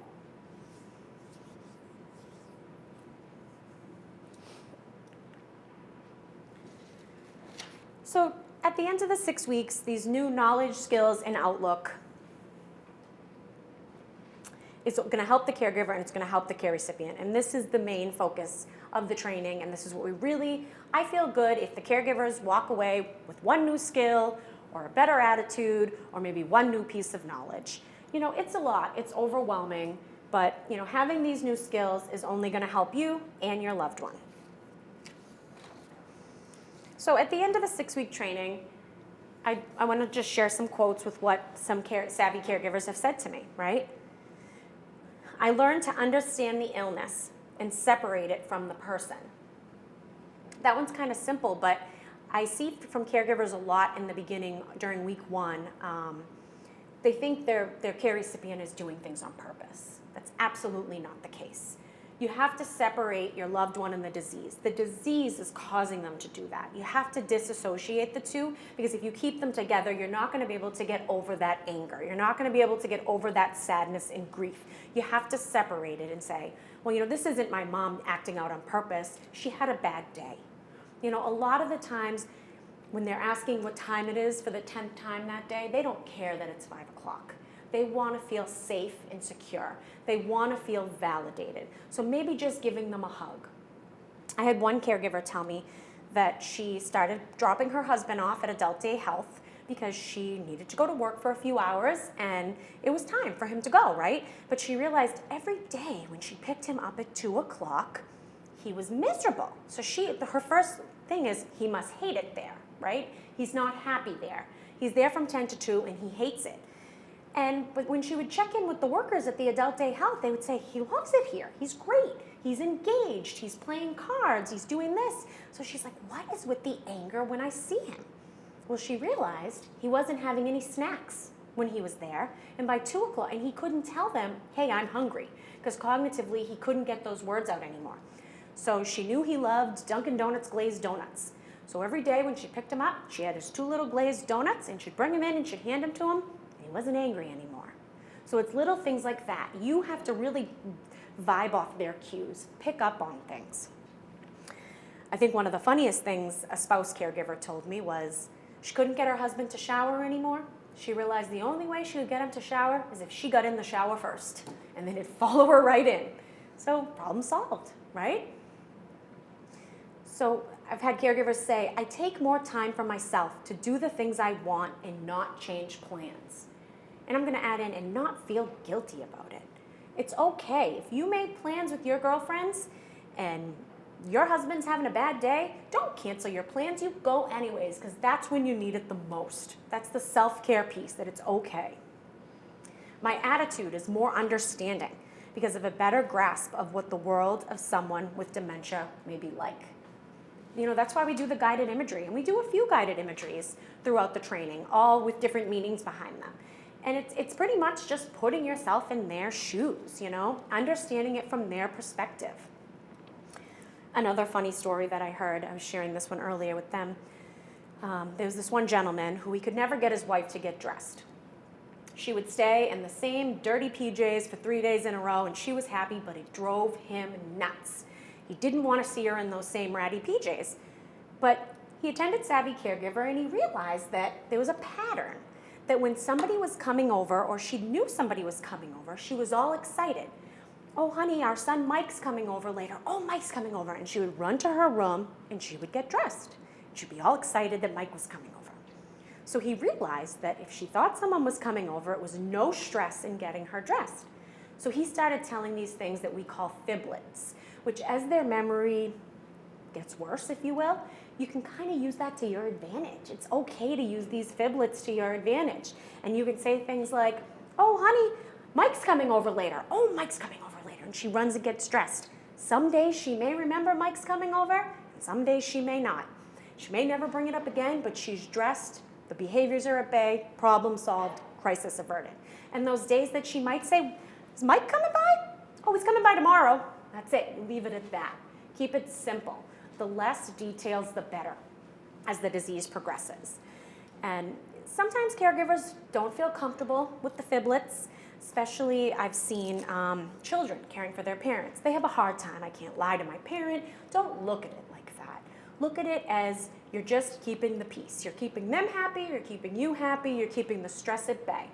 [SPEAKER 2] So at the end of the 6 weeks, these new knowledge, skills, and outlook is going to help the caregiver and it's going to help the care recipient. And this is the main focus of the training, and this is what I feel good if the caregivers walk away with one new skill or a better attitude or maybe one new piece of knowledge. You know, it's a lot, it's overwhelming, but you know, having these new skills is only going to help you and your loved one. So at the end of the 6-week training, I want to just share some quotes with what some savvy caregivers have said to me, right? I learned to understand the illness and separate it from the person. That one's kind of simple, but I see from caregivers a lot in the beginning during week 1. They think their care recipient is doing things on purpose. That's absolutely not the case. You have to separate your loved one and the disease. The disease is causing them to do that. You have to disassociate the two, because if you keep them together, you're not going to be able to get over that anger. You're not going to be able to get over that sadness and grief. You have to separate it and say, well, you know, this isn't my mom acting out on purpose. She had a bad day. You know, a lot of the times when they're asking what time it is for the 10th time that day, they don't care that it's 5 o'clock. They want to feel safe and secure. They want to feel validated. So maybe just giving them a hug. I had one caregiver tell me that she started dropping her husband off at Adult Day Health because she needed to go to work for a few hours and it was time for him to go, right? But she realized every day when she picked him up at 2 o'clock, he was miserable. So her first thing is, he must hate it there, right? He's not happy there. He's there from 10 to 2 and he hates it. But when she would check in with the workers at the Adult Day Health, they would say, he loves it here. He's great. He's engaged. He's playing cards. He's doing this. So she's like, what is with the anger when I see him? Well, she realized he wasn't having any snacks when he was there. And by 2 o'clock, and he couldn't tell them, hey, I'm hungry, because cognitively he couldn't get those words out anymore. So she knew he loved Dunkin' Donuts glazed donuts. So every day when she picked him up, she had his 2 little glazed donuts, and she'd bring him in and she'd hand him to him. He wasn't angry anymore. So it's little things like that. You have to really vibe off their cues, pick up on things. I think one of the funniest things a spouse caregiver told me was she couldn't get her husband to shower anymore She realized the only way she could get him to shower is if she got in the shower first, and then he'd follow her right in. So problem solved, right? So I've had caregivers say, I take more time for myself to do the things I want and not change plans. And I'm gonna add in, and not feel guilty about it. It's okay. If you made plans with your girlfriends and your husband's having a bad day, don't cancel your plans. You go anyways, because that's when you need it the most. That's the self-care piece, that it's okay. My attitude is more understanding because of a better grasp of what the world of someone with dementia may be like. You know, that's why we do the guided imagery, and we do a few guided imageries throughout the training, all with different meanings behind them. And it's pretty much just putting yourself in their shoes, you know, understanding it from their perspective. Another funny story that I heard, I was sharing this one earlier with them. There was this one gentleman who he could never get his wife to get dressed. She would stay in the same dirty PJs for 3 days in a row, and she was happy, but it drove him nuts. He didn't want to see her in those same ratty PJs. But he attended Savvy Caregiver, and he realized that there was a pattern, that when somebody was coming over, or she knew somebody was coming over, she was all excited. Oh, honey, our son Mike's coming over later. Oh, Mike's coming over. And she would run to her room, and she would get dressed. She'd be all excited that Mike was coming over. So he realized that if she thought someone was coming over, it was no stress in getting her dressed. So he started telling these things that we call fiblets, which as their memory gets worse, if you will, you can kind of use that to your advantage. It's okay to use these fiblets to your advantage. And you can say things like, oh, honey, Mike's coming over later. Oh, Mike's coming over later. And she runs and gets dressed. Some days she may remember Mike's coming over, and some days she may not. She may never bring it up again, but she's dressed, the behaviors are at bay, problem solved, crisis averted. And those days that she might say, is Mike coming by? Oh, he's coming by tomorrow. That's it. You leave it at that. Keep it simple. The less details, the better as the disease progresses. And sometimes caregivers don't feel comfortable with the fiblets, especially I've seen children caring for their parents. They have a hard time. I can't lie to my parent. Don't look at it like that. Look at it as you're just keeping the peace. You're keeping them happy, you're keeping you happy, you're keeping the stress at bay.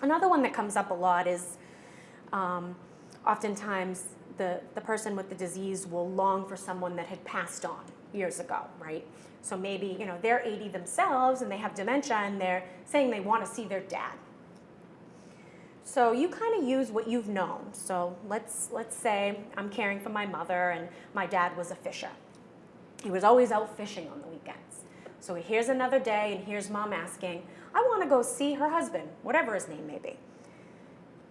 [SPEAKER 2] Another one that comes up a lot is oftentimes the person with the disease will long for someone that had passed on years ago, right? So maybe, you know, they're 80 themselves and they have dementia and they're saying they want to see their dad. So you kind of use what you've known. So let's say I'm caring for my mother and my dad was a fisher. He was always out fishing on the weekends. So here's another day and here's mom asking, I want to go see her husband, whatever his name may be.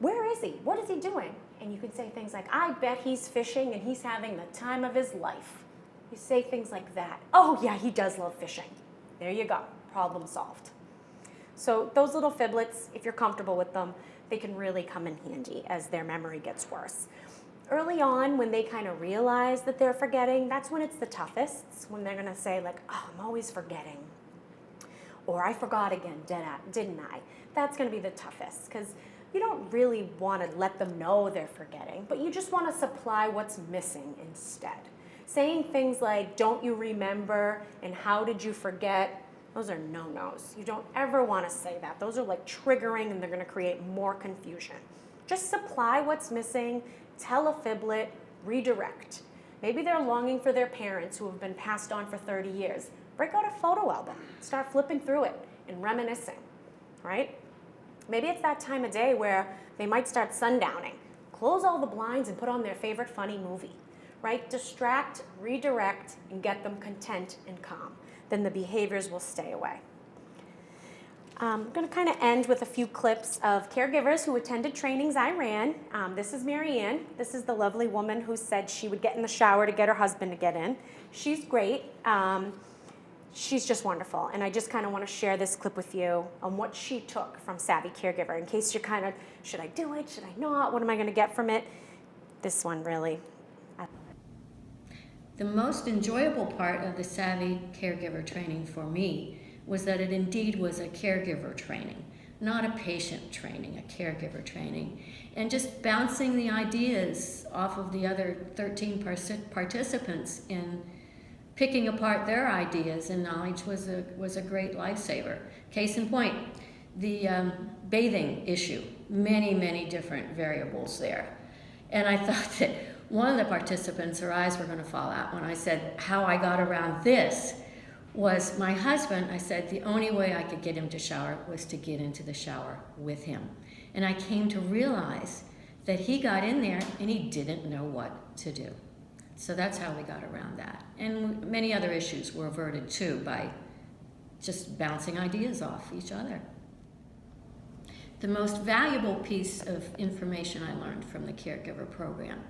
[SPEAKER 2] Where is he? What is he doing? And you can say things like, I bet he's fishing and he's having the time of his life. You say things like that. Oh yeah, he does love fishing. There you go, problem solved. So those little fiblets, if you're comfortable with them, they can really come in handy as their memory gets worse. Early on, when they kind of realize that they're forgetting, that's when it's the toughest. It's when they're gonna say like, oh, I'm always forgetting. Or I forgot again, didn't I? That's gonna be the toughest, because you don't really want to let them know they're forgetting, but you just want to supply what's missing instead. Saying things like, don't you remember, and how did you forget, those are no-nos. You don't ever want to say that. Those are like triggering, and they're going to create more confusion. Just supply what's missing, tell a fiblet, redirect. Maybe they're longing for their parents who have been passed on for 30 years. Break out a photo album, start flipping through it and reminiscing, right? Maybe it's that time of day where they might start sundowning. Close all the blinds and put on their favorite funny movie, right? Distract, redirect, and get them content and calm. Then the behaviors will stay away. I'm going to kind of end with a few clips of caregivers who attended trainings I ran. This is Mary Ann. This is the lovely woman who said she would get in the shower to get her husband to get in. She's great. She's just wonderful, and I just kind of want to share this clip with you on what she took from Savvy Caregiver, in case you're kind of, should I do it, should I not, what am I going to get from it? This one really.
[SPEAKER 9] The most enjoyable part of the Savvy Caregiver training for me was that it indeed was a caregiver training, not a patient training, a caregiver training, and just bouncing the ideas off of the other 13 participants in picking apart their ideas and knowledge was a great lifesaver. Case in point, The bathing issue, many different variables there. And I thought that one of the participants, her eyes were going to fall out when I said how I got around this was my husband. I said the only way I could get him to shower was to get into the shower with him. And I came to realize that he got in there and he didn't know what to do. So that's how we got around that. And many other issues were averted too by just bouncing ideas off each other. The most valuable piece of information I learned from the Caregiver program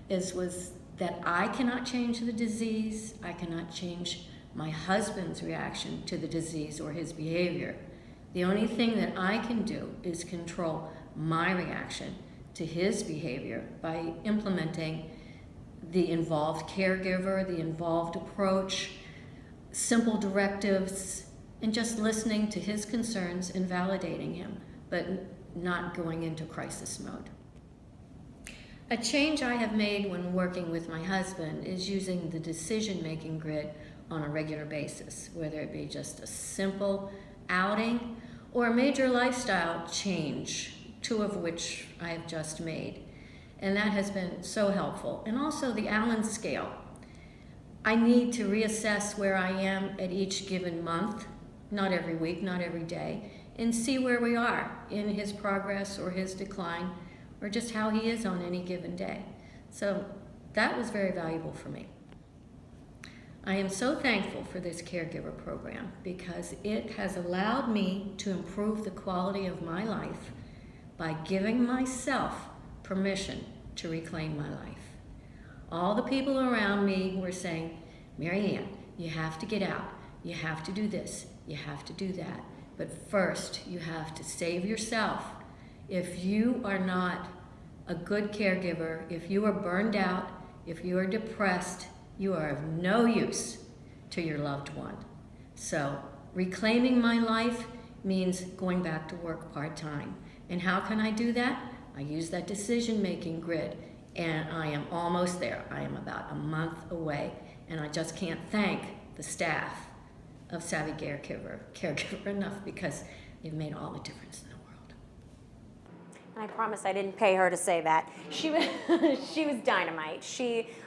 [SPEAKER 9] was that I cannot change the disease. I cannot change my husband's reaction to the disease or his behavior. The only thing that I can do is control my reaction to his behavior by implementing the involved caregiver, the involved approach, simple directives, and just listening to his concerns and validating him, but not going into crisis mode. A change I have made when working with my husband is using the decision-making grid on a regular basis, whether it be just a simple outing or a major lifestyle change, two of which I have just made. And that has been so helpful. And also the Allen scale. I need to reassess where I am at each given month, not every week, not every day, and see where we are in his progress or his decline, or just how he is on any given day. So that was very valuable for me. I am so thankful for this Caregiver program because it has allowed me to improve the quality of my life by giving myself permission to reclaim my life. All the people around me were saying, Mary Ann, you have to get out. You have to do this. You have to do that. But first, you have to save yourself. If you are not a good caregiver, if you are burned out, if you are depressed, you are of no use to your loved one. So reclaiming my life means going back to work part-time. And how can I do that? I use that decision-making grid, and I am almost there. I am about a month away, and I just can't thank the staff of Savvy Caregiver enough because they've made all the difference in the world.
[SPEAKER 2] And I promise I didn't pay her to say that. She was, she was dynamite.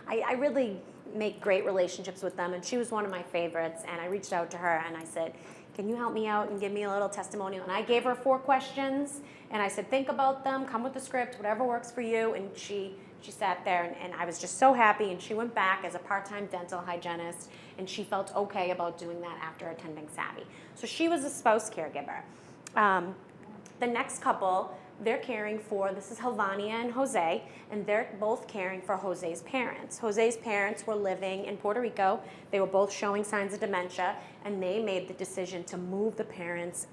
[SPEAKER 2] I really make great relationships with them, and she was one of my favorites. And I reached out to her and I said, can you help me out and give me a little testimonial? And I gave her 4 questions, and I said, think about them, come with the script, whatever works for you. And she sat there, and I was just so happy. And she went back as a part-time dental hygienist, and she felt okay about doing that after attending Savvy. So she was a spouse caregiver. The next couple, they're caring for, this is Helana and Jose, and they're both caring for Jose's parents. Jose's parents were living in Puerto Rico. They were both showing signs of dementia, and they made the decision to move the parents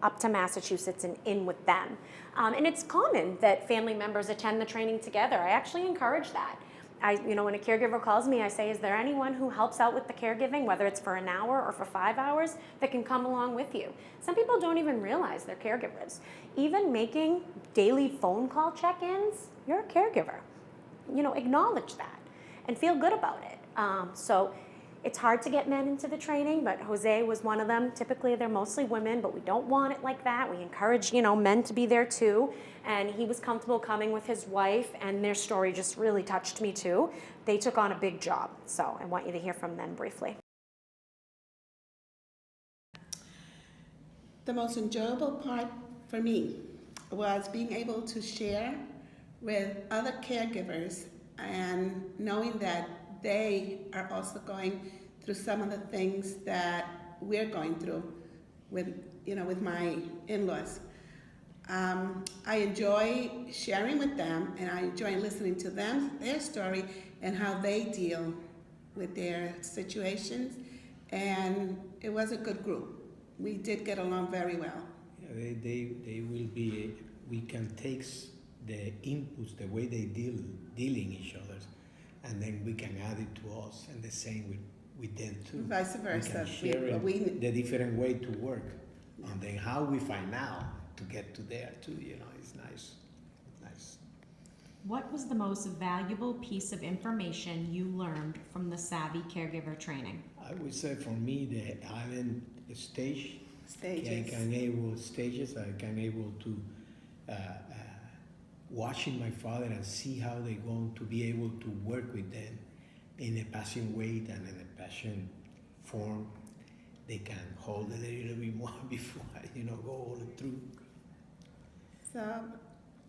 [SPEAKER 2] up to Massachusetts and in with them. And it's common that family members attend the training together. I actually encourage that. When a caregiver calls me, I say, is there anyone who helps out with the caregiving, whether it's for an hour or for 5 hours, that can come along with you? Some people don't even realize they're caregivers. Even making daily phone call check-ins, you're a caregiver. Acknowledge that and feel good about it. So it's hard to get men into the training, but Jose was one of them. Typically, they're mostly women, but we don't want it like that. We encourage, men to be there too. And he was comfortable coming with his wife, and their story just really touched me too. They took on a big job. So I want you to hear from them briefly.
[SPEAKER 10] The most enjoyable part for me was being able to share with other caregivers and knowing that they are also going through some of the things that we're going through with my in-laws. I enjoy sharing with them, and I enjoy listening to them, their story, and how they deal with their situations. And it was a good group. We did get along very well.
[SPEAKER 11] Yeah, they will be. We can take the inputs, the way they dealing each other, and then we can add it to us, and the same with them too.
[SPEAKER 10] Vice versa.
[SPEAKER 11] We can share the different way to work, and then how we find out to get to there too. It's nice. It's nice.
[SPEAKER 12] What was the most valuable piece of information you learned from the Savvy Caregiver training?
[SPEAKER 11] I would say for me the island
[SPEAKER 10] Stages.
[SPEAKER 11] I can able to watching my father and see how they're going to be able to work with them in a passion way and in a passion form. They can hold it a little bit more before go all through.
[SPEAKER 10] So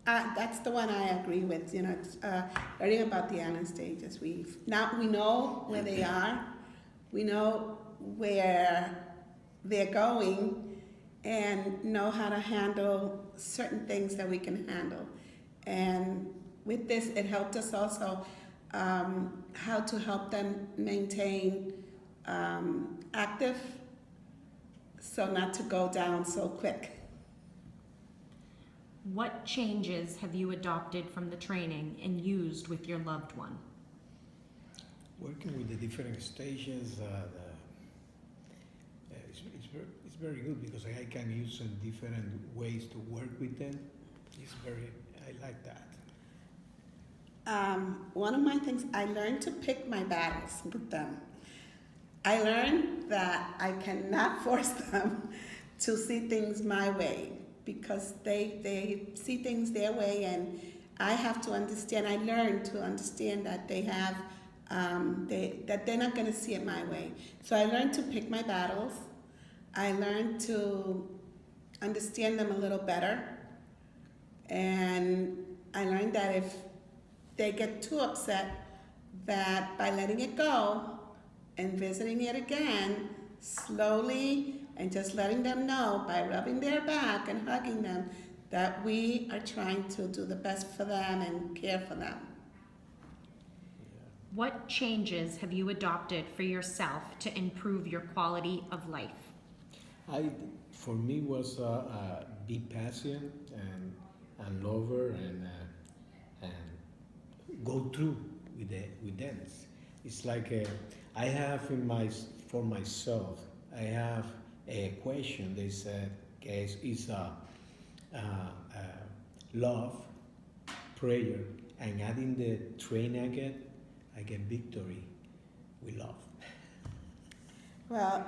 [SPEAKER 10] that's the one I agree with. Learning about the Anna stages. We know where they are. We know where they're going, and know how to handle certain things that we can handle. And with this, it helped us also how to help them maintain active, so not to go down so quick.
[SPEAKER 12] What changes have you adopted from the training and used with your loved one?
[SPEAKER 11] Working with the different stages, it's very good because I can use some different ways to work with them. I like that.
[SPEAKER 10] One of my things, I learned to pick my battles with them. I learned that I cannot force them to see things my way, because they see things their way, and I have to understand. I learned to understand that they have that they're not going to see it my way. So I learned to pick my battles. I learned to understand them a little better, and I learned that if they get too upset, that by letting it go and visiting it again slowly, and just letting them know by rubbing their back and hugging them that we are trying to do the best for them and care for them.
[SPEAKER 12] What changes have you adopted for yourself to improve your quality of life?
[SPEAKER 11] For me was be patient and lover and go through with them. It's like I have for myself. I have a question. They said, "Guys, it's love, prayer, and adding the train I get victory with love."
[SPEAKER 10] Well,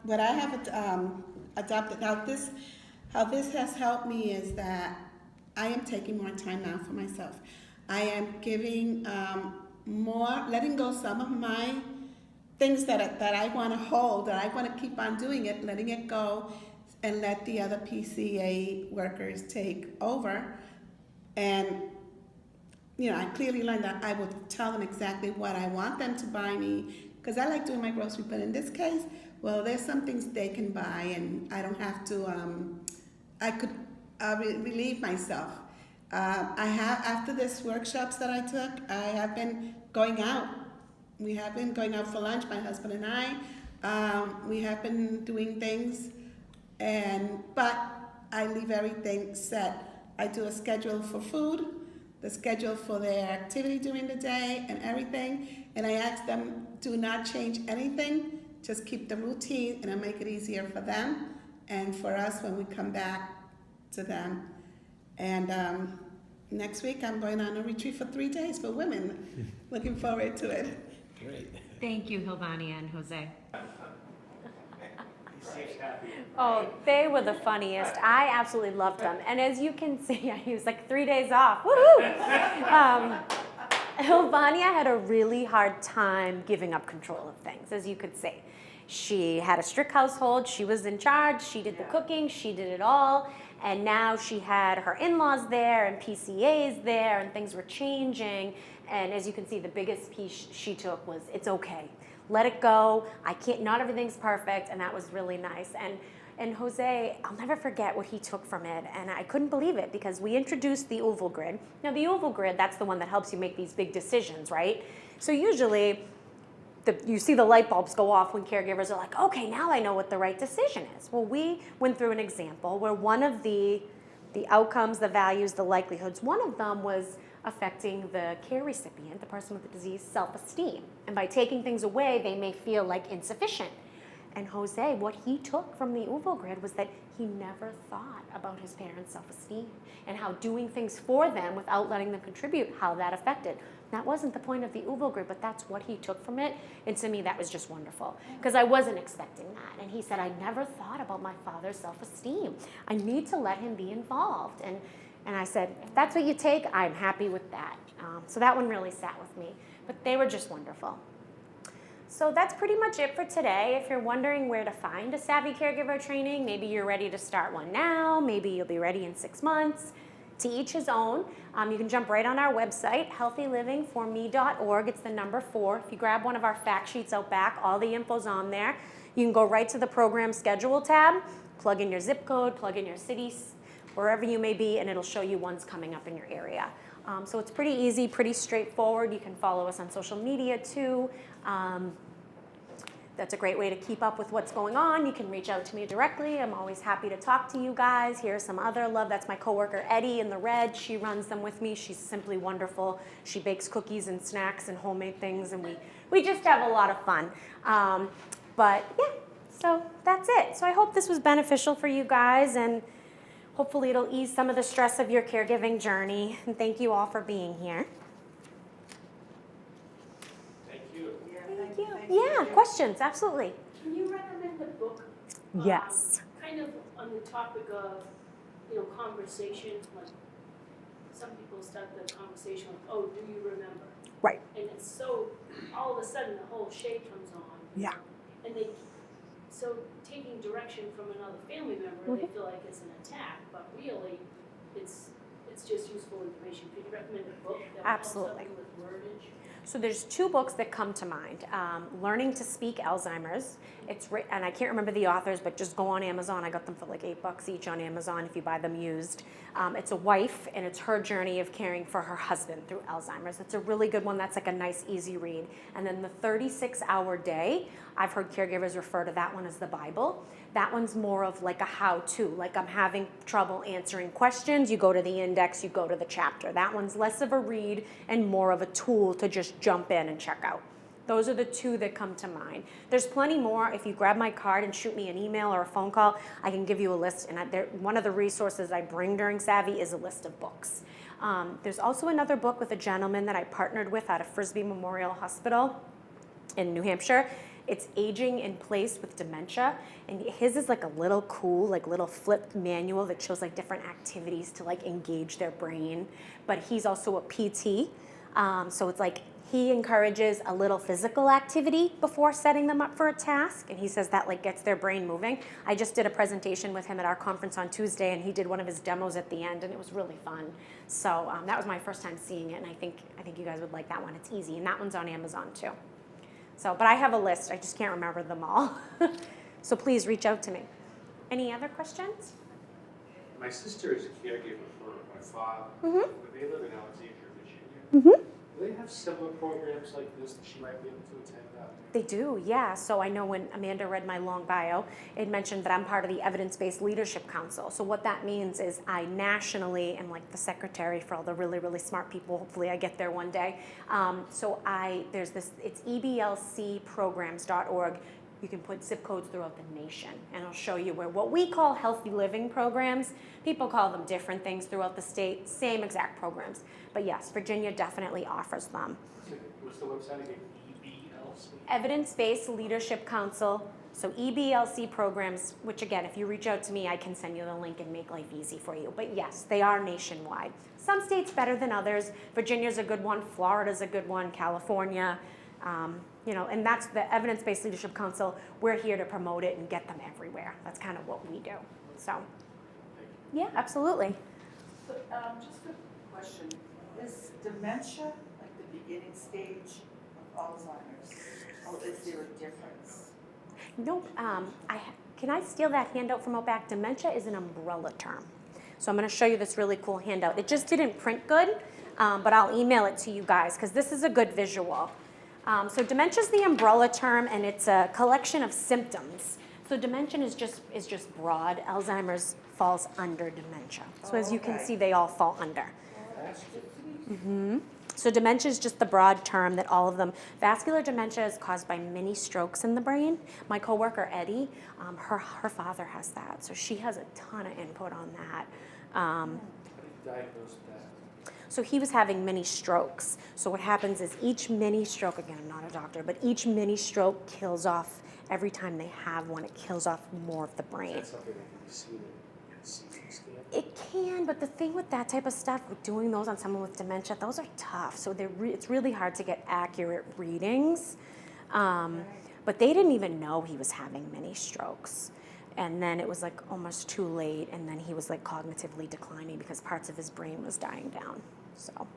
[SPEAKER 10] what I have adopted, how this has helped me is that I am taking more time now for myself. I am giving letting go some of my things that I want to hold, that I want to keep on doing it, letting it go, and let the other PCA workers take over. And I clearly learned that I would tell them exactly what I want them to buy me, because I like doing my grocery. But in this case, well, there's some things they can buy, and I don't have to. I could relieve myself. I have, after this workshops that I took, I have been going out. We have been going out for lunch, my husband and I. We have been doing things, but I leave everything set. I do a schedule for food, the schedule for their activity during the day and everything, and I ask them, do not change anything, just keep the routine, and it'll make it easier for them and for us when we come back to them. And next week I'm going on a retreat for 3 days for women. Looking forward to it.
[SPEAKER 11] Great.
[SPEAKER 12] Thank you, Helana and Jose.
[SPEAKER 7] He seems happy.
[SPEAKER 2] Oh, they were the funniest. I absolutely loved them. And as you can see, he was like 3 days off. Woohoo! Helvania had a really hard time giving up control of things, as you could see. She had a strict household. She was in charge. She did the cooking. She did it all. And now she had her in-laws there and PCAs there, and things were changing. And as you can see, the biggest piece she took was, it's okay. Let it go. Not everything's perfect. And that was really nice. And Jose, I'll never forget what he took from it. And I couldn't believe it, because we introduced the oval grid. Now, the oval grid, that's the one that helps you make these big decisions, right? So usually, you see the light bulbs go off when caregivers are like, okay, now I know what the right decision is. Well, we went through an example where one of the outcomes, the values, the likelihoods, one of them was affecting the care recipient, the person with the disease, self-esteem. And by taking things away, they may feel like insufficient. And Jose, what he took from the UVO grid was that he never thought about his parents' self-esteem and how doing things for them without letting them contribute, how that affected. That wasn't the point of the UVO grid, but that's what he took from it. And to me, that was just wonderful because I wasn't expecting that. And he said, I never thought about my father's self-esteem. I need to let him be involved. And I said, if that's what you take, I'm happy with that. So that one really sat with me. But they were just wonderful. So that's pretty much it for today. If you're wondering where to find a Savvy Caregiver training, maybe you're ready to start one now, maybe you'll be ready in 6 months. To each his own. You can jump right on our website, healthylivingforme.org. It's the number 4. If you grab one of our fact sheets out back, all the info's on there. You can go right to the program schedule tab, plug in your zip code, plug in your cities, wherever you may be, and it'll show you ones coming up in your area. So it's pretty easy, pretty straightforward. You can follow us on social media too. That's a great way to keep up with what's going on. You can reach out to me directly. I'm always happy to talk to you guys. Here's some other love. That's my coworker Eddie in the red. She runs them with me. She's simply wonderful. She bakes cookies and snacks and homemade things, and we just have a lot of fun. But yeah, so that's it. So I hope this was beneficial for you guys, and hopefully it'll ease some of the stress of your caregiving journey. And thank you all for being here.
[SPEAKER 7] Thank you.
[SPEAKER 10] Thank you.
[SPEAKER 2] Yeah, questions, absolutely.
[SPEAKER 8] Can you recommend a book?
[SPEAKER 2] Yes.
[SPEAKER 8] Kind of on the topic of, conversation, like some people start the conversation with, oh, do you remember?
[SPEAKER 2] Right.
[SPEAKER 8] And it's so, all of a sudden, the whole shade comes on.
[SPEAKER 2] Yeah.
[SPEAKER 8] And so taking direction from another family member, they feel like it's an attack, but really, it's just useful information. Could you recommend a book that
[SPEAKER 2] Absolutely.
[SPEAKER 8] helps out with wordage?
[SPEAKER 2] So there's 2 books that come to mind. Learning to Speak Alzheimer's. It's and I can't remember the authors, but just go on Amazon. I got them for like $8 each on Amazon if you buy them used. It's a wife, and it's her journey of caring for her husband through Alzheimer's. It's a really good one. That's like a nice, easy read. And then the 36-hour day, I've heard caregivers refer to that one as the Bible. That one's more of like a how-to, like I'm having trouble answering questions, you go to the index, you go to the chapter. That one's less of a read and more of a tool to just jump in and check out. Those are the 2 that come to mind. There's plenty more. If you grab my card and shoot me an email or a phone call, I can give you a list. And one of the resources I bring during Savvy is a list of books. There's also another book with a gentleman that I partnered with out of Frisbee Memorial Hospital in New Hampshire. It's Aging in Place with Dementia, and his is like a little cool, like little flipped manual that shows like different activities to like engage their brain. But he's also a PT, so it's like he encourages a little physical activity before setting them up for a task, and he says that like gets their brain moving. I just did a presentation with him at our conference on Tuesday, and he did one of his demos at the end, and it was really fun. So that was my first time seeing it, and I think you guys would like that one. It's easy, and that one's on Amazon too. So, but I have a list. I just can't remember them all. So please reach out to me. Any other questions?
[SPEAKER 7] My sister is a caregiver for my father.
[SPEAKER 2] Mm-hmm.
[SPEAKER 7] They live in Alexandria, Virginia.
[SPEAKER 2] Mm-hmm.
[SPEAKER 7] Do they have similar programs like this that she might be able to attend out?
[SPEAKER 2] They do, yeah. So I know when Amanda read my long bio, it mentioned that I'm part of the Evidencebased Leadership Council. So what that means is I nationally am like the secretary for all the really, really smart people. Hopefully I get there one day. There's this, it's eblcprograms.org. You can put zip codes throughout the nation, and it'll show you where what we call healthy living programs, people call them different things throughout the state, same exact programs. But yes, Virginia definitely offers them.
[SPEAKER 7] What's the website again? EBLC?
[SPEAKER 2] Evidence-Based Leadership Council, so EBLC programs, which again, if you reach out to me, I can send you the link and make life easy for you. But yes, they are nationwide. Some states better than others. Virginia's a good one, Florida's a good one, California, and that's the Evidence-Based Leadership Council. We're here to promote it and get them everywhere. That's kind of what we do. So, yeah, absolutely.
[SPEAKER 4] So, just a question. Is dementia like the beginning stage of Alzheimer's? Or is there a difference?
[SPEAKER 2] Nope. Can I steal that handout from out back? Dementia is an umbrella term. So I'm going to show you this really cool handout. It just didn't print good, but I'll email it to you guys because this is a good visual. So dementia is the umbrella term, and it's a collection of symptoms. So dementia is just broad. Alzheimer's falls under dementia. So as you can see, they all fall under. Mm-hmm. So dementia is just the broad term that all of them. Vascular dementia is caused by mini strokes in the brain. My coworker Eddie, her father has that, so she has a ton of input on that.
[SPEAKER 7] How do you diagnose that?
[SPEAKER 2] So he was having mini strokes. So what happens is each mini stroke, again, I'm not a doctor, but each mini stroke kills off, every time they have one, it kills off more of the brain.
[SPEAKER 7] Is that something that can be seen in CT scan?
[SPEAKER 2] It can, but the thing with that type of stuff, with doing those on someone with dementia, those are tough. So it's really hard to get accurate readings. But they didn't even know he was having mini strokes. And then it was like almost too late, and then he was like cognitively declining because parts of his brain was dying down. So,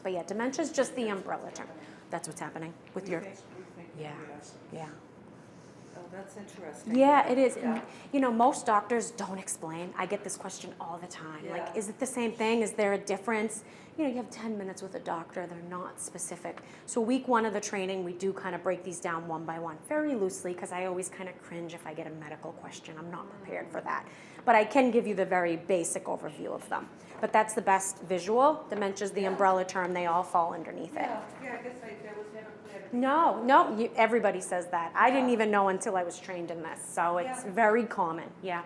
[SPEAKER 2] but yeah, dementia is just the umbrella term. That's what's happening with your, yeah, yeah.
[SPEAKER 4] Oh, that's interesting.
[SPEAKER 2] Yeah, it is.
[SPEAKER 4] Yeah.
[SPEAKER 2] And, you know, most doctors don't explain. I get this question all the time. Like,
[SPEAKER 4] Yeah.
[SPEAKER 2] is it the same thing? Is there a difference? You know, you have 10 minutes with a doctor. They're not specific. So week 1 of the training, we do kind of break these down one by one, very loosely, because I always kind of cringe if I get a medical question. I'm not prepared for that. But I can give you the very basic overview of them. But that's the best visual. Dementia is the umbrella term. They all fall underneath it.
[SPEAKER 4] Yeah, I guess that was never clear to me.
[SPEAKER 2] No, everybody says that. I didn't even know until I was trained in this, so it's very common, yeah.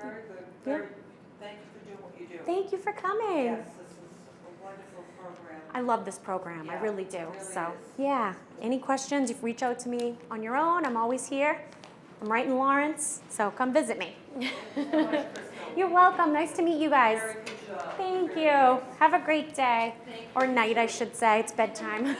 [SPEAKER 4] Very good.
[SPEAKER 2] Yeah.
[SPEAKER 4] Thank you for doing what you do.
[SPEAKER 2] Thank you for coming.
[SPEAKER 4] Yes, this is a wonderful program.
[SPEAKER 2] I love this program, I
[SPEAKER 4] Yeah,
[SPEAKER 2] really do.
[SPEAKER 4] it really
[SPEAKER 2] So,
[SPEAKER 4] is.
[SPEAKER 2] yeah, any questions, you can reach out to me on your own. I'm always here. I'm right in Lawrence, so come visit me.
[SPEAKER 4] Thank you so much, Crystal.
[SPEAKER 2] You're welcome. Nice to meet you guys.
[SPEAKER 4] Very good job.
[SPEAKER 2] Thank
[SPEAKER 4] Very
[SPEAKER 2] you.
[SPEAKER 4] good.
[SPEAKER 2] Have a great day.
[SPEAKER 4] Thank you.
[SPEAKER 2] Or night, I should say. It's bedtime.